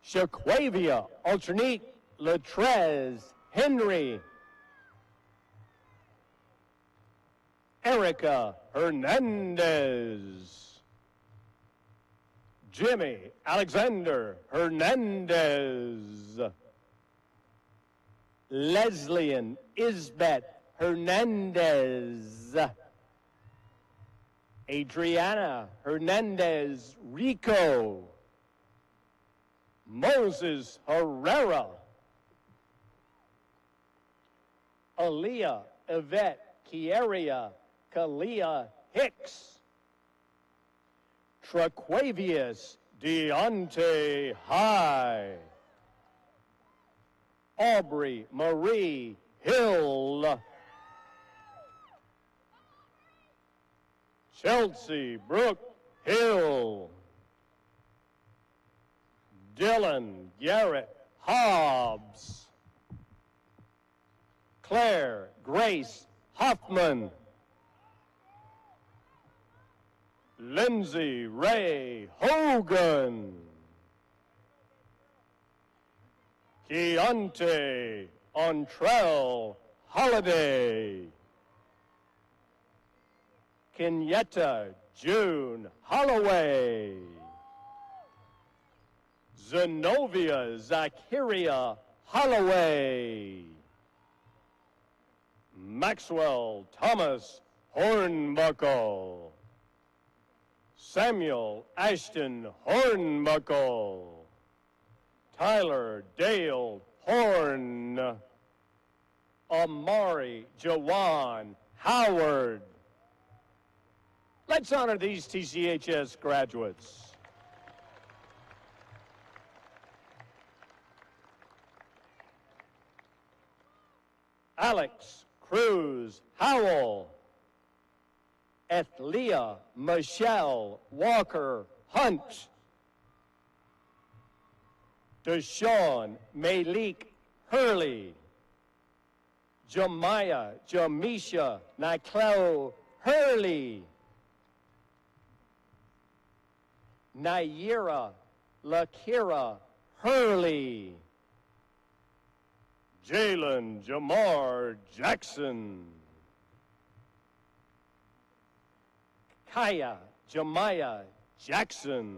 Shaquavia Alternate Latrez Henry. Erica Hernandez. Jimmy Alexander Hernandez. Leslian Isbeth Hernandez. Adriana Hernandez Rico. Moses Herrera. Aaliyah Yvette Kieria Kalia Hicks. Traquavius Deontay High. Aubrey Marie Hill. Chelsea Brooke Hill. Dylan Garrett Hobbs. Claire Grace Hoffman. Lindsay Ray Hogan. Keontae Ontrell Holiday. Kenyetta June Holloway. Zenobia Zacharia Holloway. Maxwell Thomas Hornbuckle. Samuel Ashton Hornbuckle. Tyler Dale Horn. Amari Jawan Howard. Let's honor these TCHS graduates. Alex Cruz Howell. Ethlia Michelle Walker Hunt. Deshaun Malik Hurley. Jamiah Jamisha Nicleo Hurley. Naira Lakira Hurley. Jalen Jamar Jackson. Kaya Jamiah Jackson.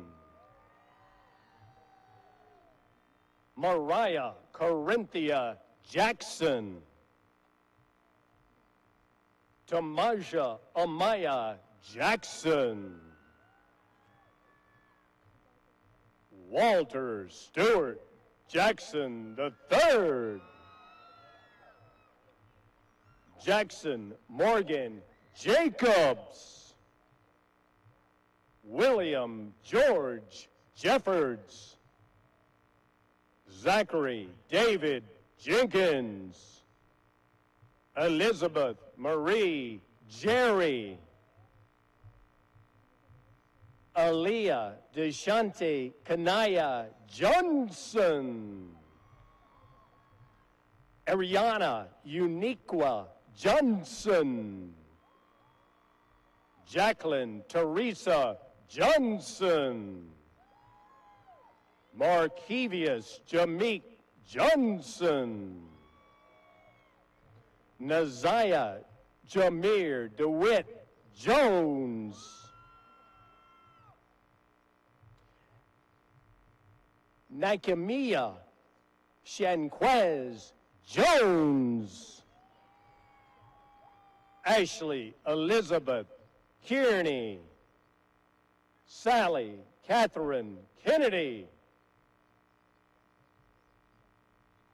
Mariah Corinthia Jackson. Tamaja Amaya Jackson. Walter Stewart Jackson III. Jackson Morgan Jacobs. William George Jeffords. Zachary David Jenkins. Elizabeth Marie Jerry. Aaliyah Deshante Kanaya Johnson. Ariana Uniqua Johnson. Jacqueline Teresa Johnson. Markevius Jameek Johnson. Naziah Jameer DeWitt Jones. Nikemia Shanquez Jones. Ashley Elizabeth Kearney. Sally Catherine Kennedy.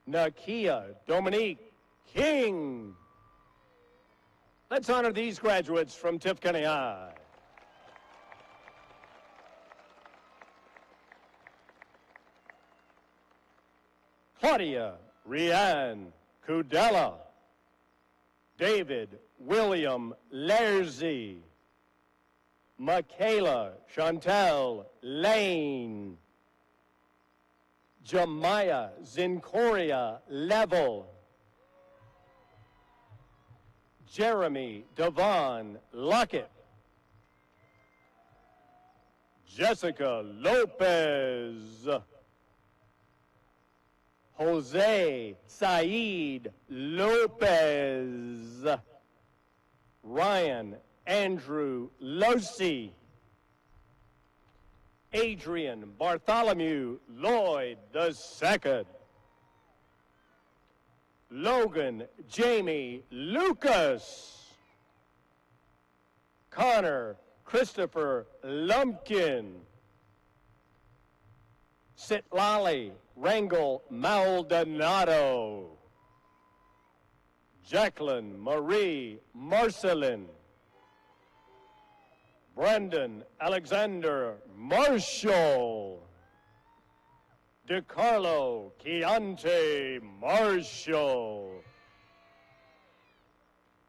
Nakia Dominique King. Let's honor these graduates from Tift County High. Claudia Rianne Kudella. David William Larzy. Michaela Chantel Lane. Jemiah Zincoria Level. Jeremy Devon Lockett. Jessica Lopez. Jose Saeed Lopez. Ryan Andrew Losi. Adrian Bartholomew Lloyd II. Logan Jamie Lucas. Connor Christopher Lumpkin. Sitlali Rangel Maldonado. Jacqueline Marie Marcelin. Brendan Alexander Marshall. DeCarlo Keontae Marshall.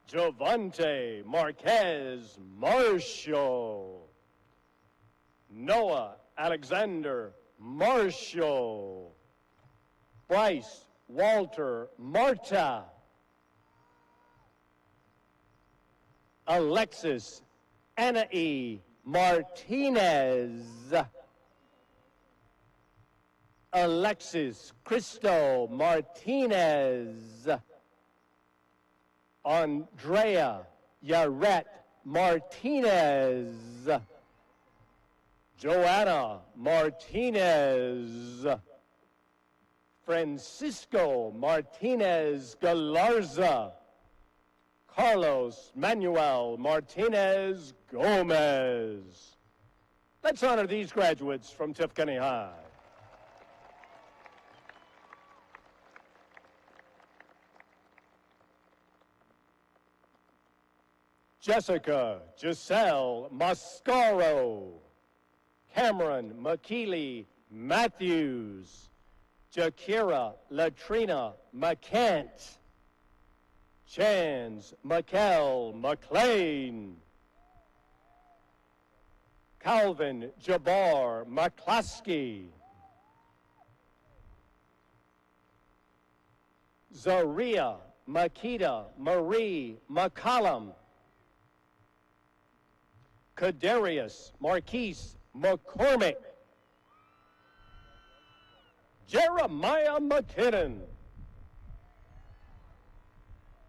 Javante Marquez Marshall. Noah Alexander Marshall. Bryce Walter Marta. Alexis Anae Martinez. Alexis Cristo Martinez. Andrea Yaret Martinez. Joanna Martinez. Francisco Martinez Galarza. Carlos Manuel Martinez Gomez. Let's honor these graduates from Tift County High. Jessica Giselle Mascaro, Cameron McKeely Matthews, Jakira Latrina McCant, Chance Mikkel McLean, Calvin Jabbar McCluskey, Zaria Makita Marie McCollum, Kadarius Marquise McCormick, Jeremiah McKinnon,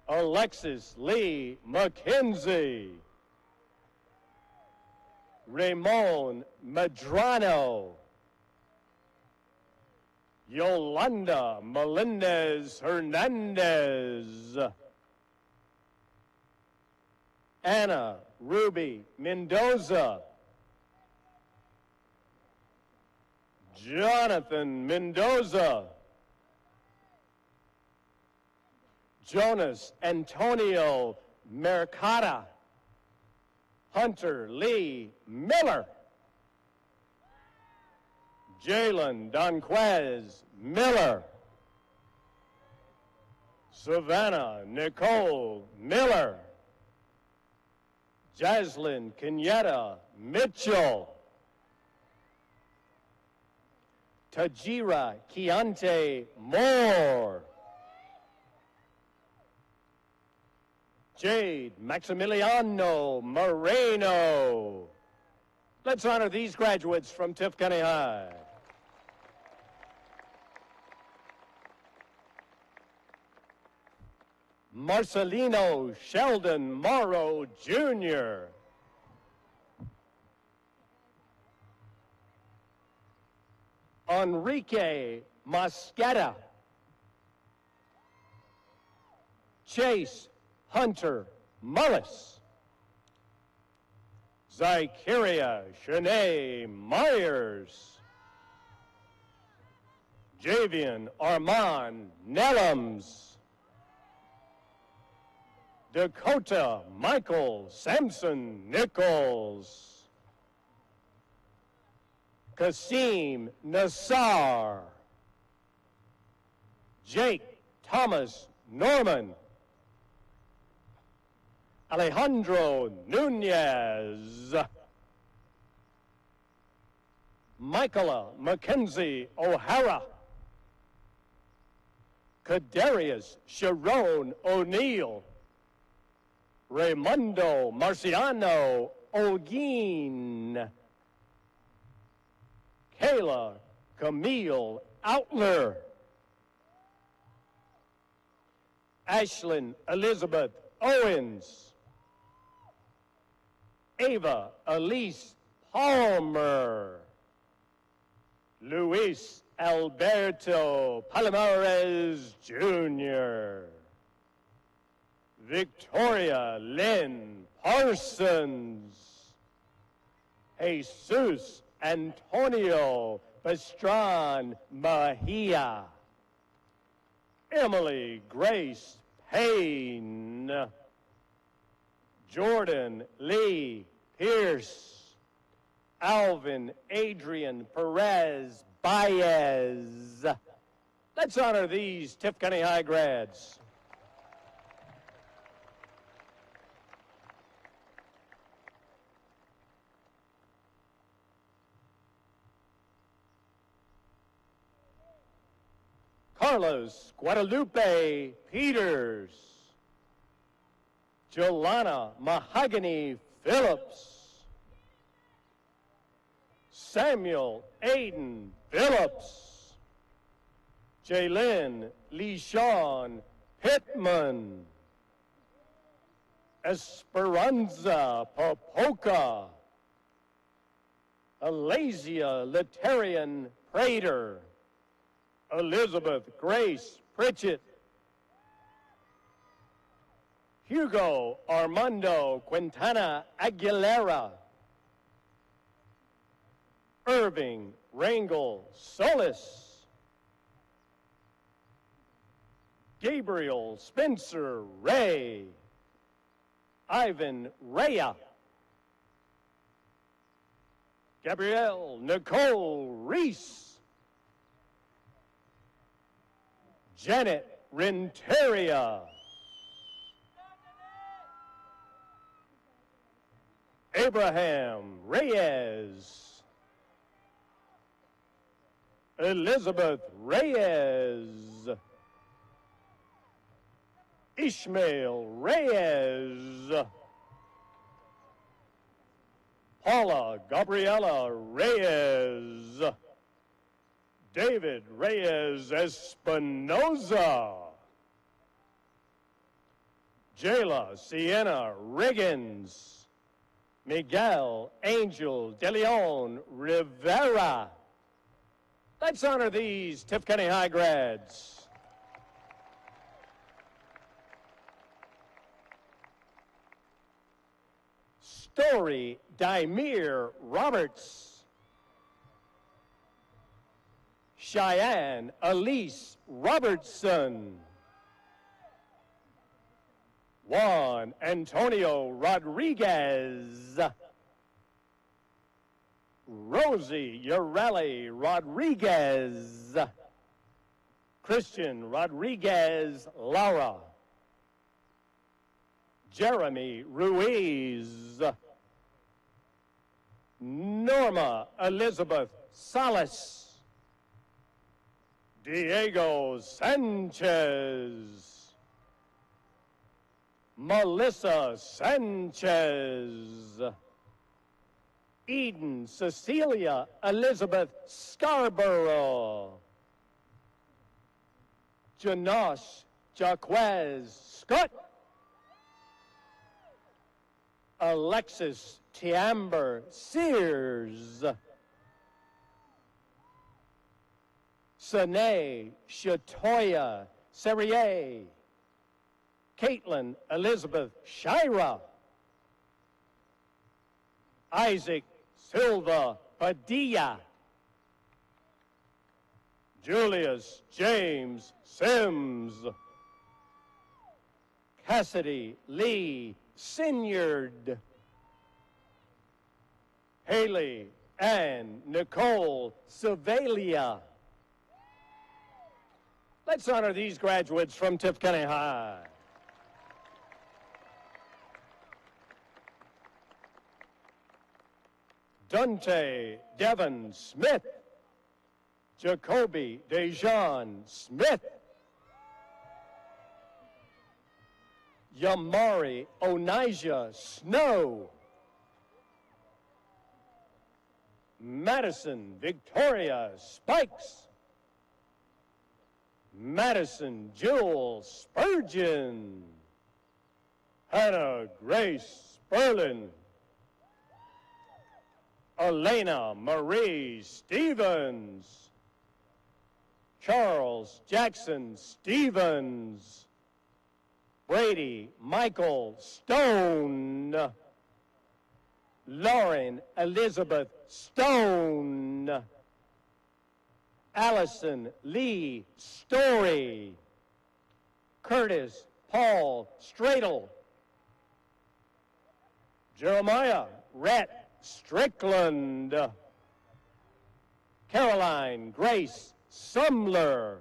Alexis Lee McKenzie, Ramon Medrano, Yolanda Melendez Hernandez, Anna Ruby Mendoza, Jonathan Mendoza, Jonas Antonio Mercada, Hunter Lee Miller, Jalen Donquez Miller, Savannah Nicole Miller, Jaslyn Kenyetta Mitchell, Tajira Keontae Moore, Jade Maximiliano Moreno. Let's honor these graduates from Tift County High. Marcelino Sheldon Morrow, Jr. Enrique Mosqueda. Chase Hunter Mullis. Zykeria Shanae Myers. Javian Armand Nellums. Dakota Michael Sampson Nichols. Kasim Nassar. Jake Thomas Norman. Alejandro Nunez. Michaela Mackenzie O'Hara. Kadarius Sharon O'Neill. Raimundo Marciano Olguin. Kayla Camille Outler. Ashlyn Elizabeth Owens. Ava Elise Palmer. Luis Alberto Palomares Jr. Victoria Lynn Parsons. Jesus Antonio Pastran Mejia. Emily Grace Payne. Jordan Lee Pierce. Alvin Adrian Perez Baez. Let's honor these Tift County High grads. Carlos Guadalupe Peters. Jolana Mahogany Phillips. Samuel Aiden Phillips. Jalen LeSean Pittman. Esperanza Popoca. Alazia Letarian Prater. Elizabeth Grace Pritchett. Hugo Armando Quintana Aguilera. Irving Rangel Solis. Gabriel Spencer Ray. Ivan Rhea. Gabrielle Nicole Reese. Janet Renteria. Abraham Reyes. Elizabeth Reyes. Ishmael Reyes. Paula Gabriela Reyes. David Reyes Espinoza. Jayla Sienna Riggins. Miguel Angel De Leon Rivera. Let's honor these Tift County High grads. Story Dimir Roberts. Cheyenne Elise Robertson. Juan Antonio Rodriguez. Rosie Ureli Rodriguez. Christian Rodriguez Laura. Jeremy Ruiz. Norma Elizabeth Salas. Diego Sanchez. Melissa Sanchez. Eden Cecilia Elizabeth Scarborough. Janosh Jaquez Scott. Alexis Tiamber Sears. Sine Shatoya Serrier. Caitlin Elizabeth Shira. Isaac Silva Padilla. Julius James Sims. Cassidy Lee Sinyard. Haley Ann Nicole Savalia. Let's honor these graduates from Tift County High. Dante Devon Smith. Jacoby Dejan Smith. Yamari Onijah Snow. Madison Victoria Spikes. Madison Jewel Spurgeon. Hannah Grace Sperlin. Elena Marie Stevens. Charles Jackson Stevens. Brady Michael Stone. Lauren Elizabeth Stone. Allison Lee Story. Curtis Paul Stradle. Jeremiah Rhett Strickland. Caroline Grace Sumler.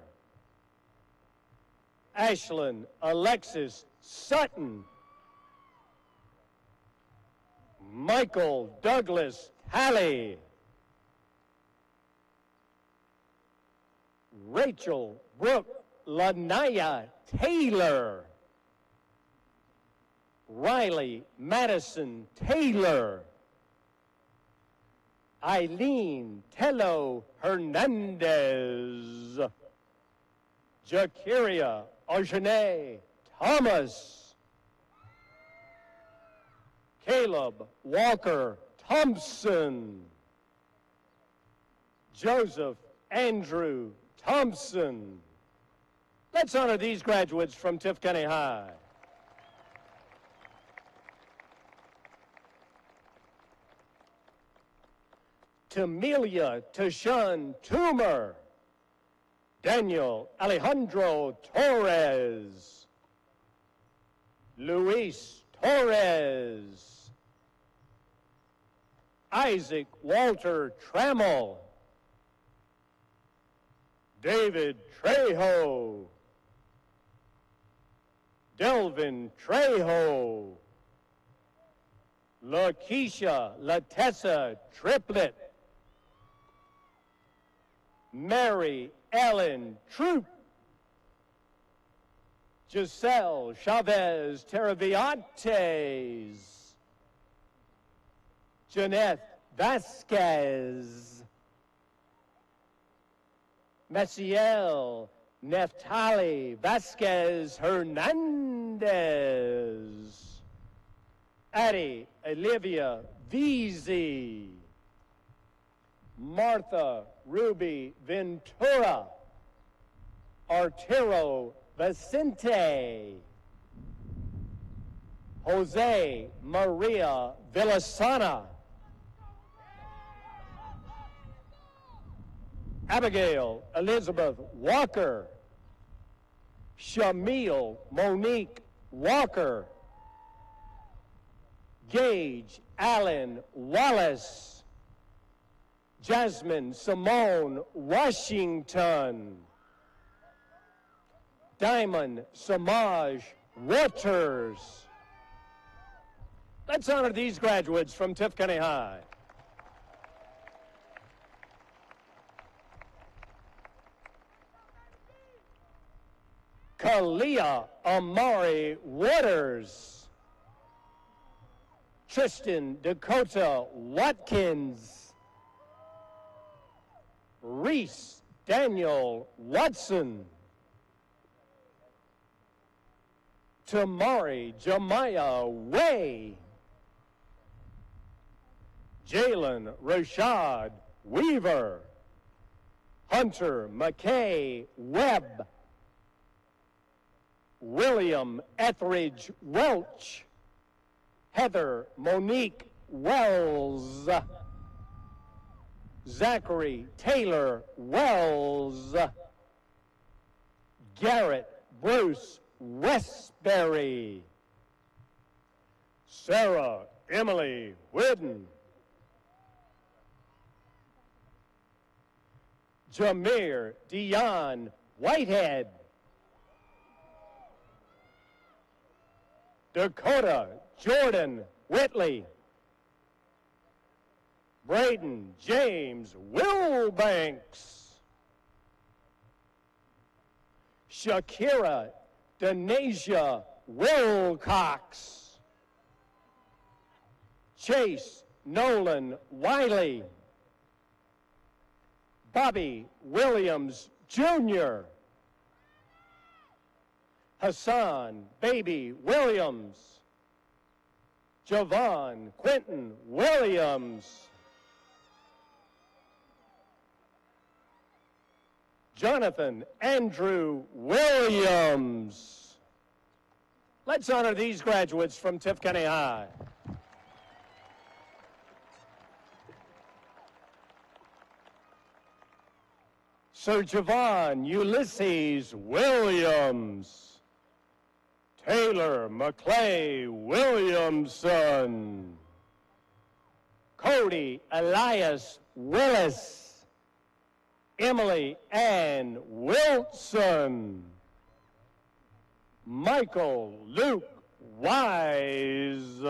Ashlyn Alexis Sutton. Michael Douglas Halley. Rachel Brooke Lanaya Taylor. Riley Madison Taylor. Eileen Tello Hernandez. Jakiria Arjane Thomas. Caleb Walker Thompson. Joseph Andrew Thompson. Let's honor these graduates from Tift County High. Tamelia Tashun Toomer. Daniel Alejandro Torres. Luis Torres. Isaac Walter Trammell. David Trejo. Delvin Trejo. Lakeisha Latessa Triplett. Mary Ellen Troop. Giselle Chavez Teraviantes. Jeanette Vasquez. Maciel Neftali Vasquez Hernandez. Addie Olivia Veazey. Martha Ruby Ventura. Arturo Vicente. Jose Maria Villasana. Abigail Elizabeth Walker. Shamil Monique Walker. Gage Allen Wallace. Jasmine Simone Washington. Diamond Samaj Waters. Let's honor these graduates from Tift County High. Kalia Amari Waters. Tristan Dakota Watkins. Reese Daniel Watson. Tamari Jemiah Way. Jalen Rashad Weaver. Hunter McKay Webb. William Etheridge Welch. Heather Monique Wells. Zachary Taylor Wells. Garrett Bruce Westbury. Sarah Emily Whidden. Jameer Dion Whitehead. Dakota Jordan Whitley. Braden James Wilbanks. Shakira Denasia Wilcox. Chase Nolan Wiley. Bobby Williams Jr. Hassan Baby Williams. Javon Quentin Williams. Jonathan Andrew Williams. Let's honor these graduates from Tift County High. Sir Javon Ulysses Williams. Taylor McClay Williamson. Cody Elias Willis. Emily Ann Wilson. Michael Luke Wise.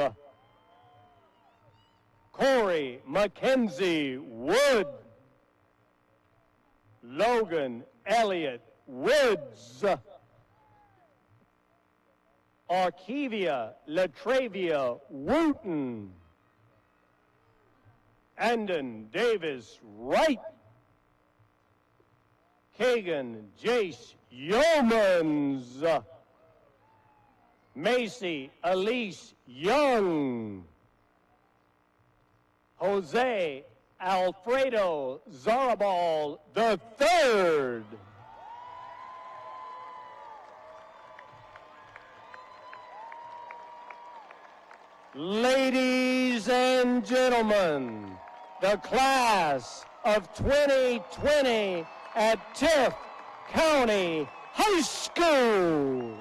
Corey Mackenzie Wood. Logan Elliott Woods. Archivia Latravia Wooten. Andon Davis Wright. Kagan Jace Yeomans. Macy Elise Young. Jose Alfredo Zarabal III. Ladies and gentlemen, the class of 2020 at Tift County High School.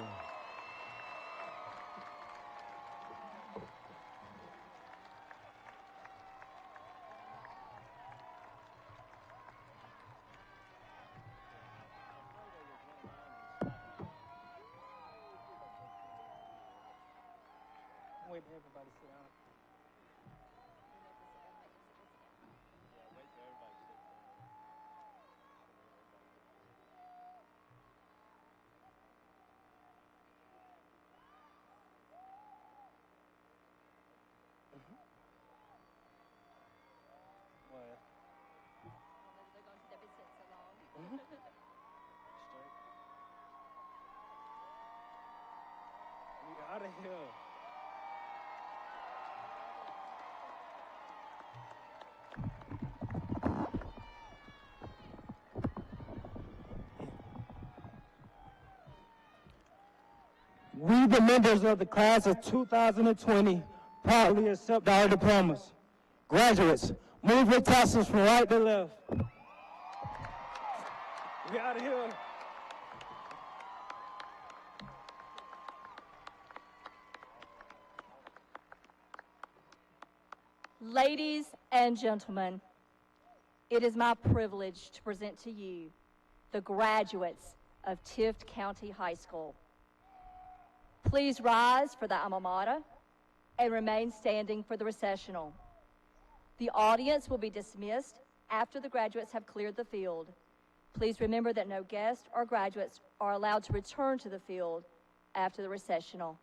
wait till everybody sit down. What? They're going to they've been sitting so long. Straight. We out of here. We, the members of the class of 2020, proudly accept our diplomas. Graduates, move your tassels from right to left. We out of here. Ladies and gentlemen, it is my privilege to present to you the graduates of Tift County High School. Please rise for the alma mater and remain standing for the recessional. The audience will be dismissed after the graduates have cleared the field. Please remember that no guests or graduates are allowed to return to the field after the recessional.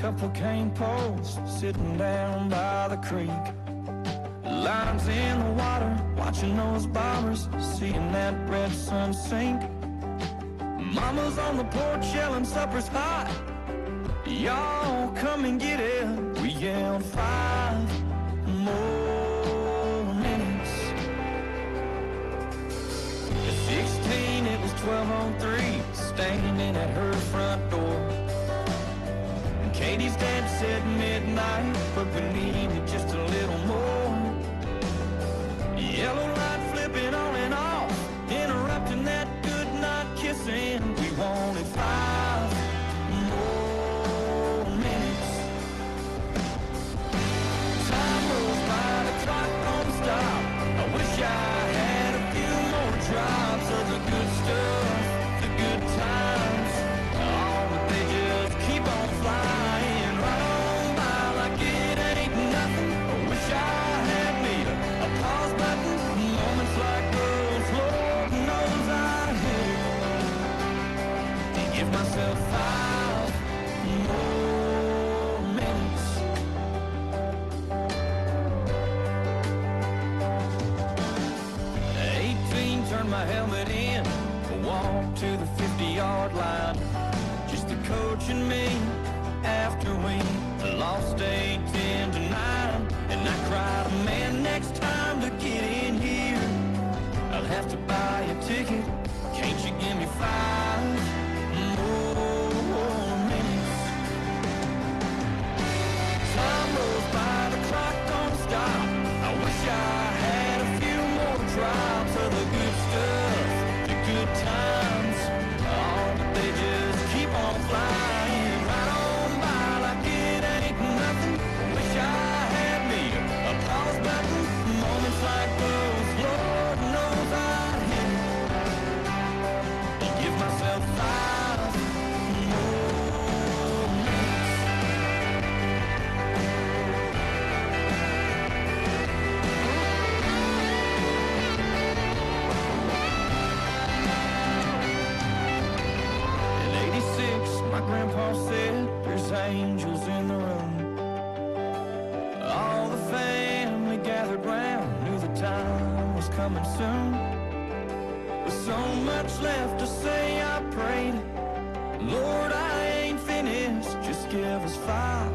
Couple cane poles sitting down by the creek. Lines in the water, watching those bombers, seeing that red sun sink. Mama's on the porch yelling supper's hot. Y'all come and get it. We yelled 5 more minutes. At 16 it was 12:03, standing at her front door. Katie's dad said midnight, but we needed just a little more. Yellow light flipping on and off, interrupting that good night kissing. We wanted 5 more minutes. Time rolls by, the clock don't stop. I wish I had a few more drops of the good stuff, the good times. Oh, but they just keep on flying. Myself 5 more minutes. 18, turned my helmet in, walked to the 50-yard line. Just the coach and me after we lost 8-10 to 9. And I cried, man, next time to get in here, I'll have to buy a ticket. Can't you give me 5 more minutes? Time rolls by, the clock don't stop. I wish I had a few more drops of the good stuff, the good times. Oh, but they just keep on flying right on by like it ain't nothing. I wish I had coming soon. With so much left to say, I prayed, Lord, I ain't finished, just give us 5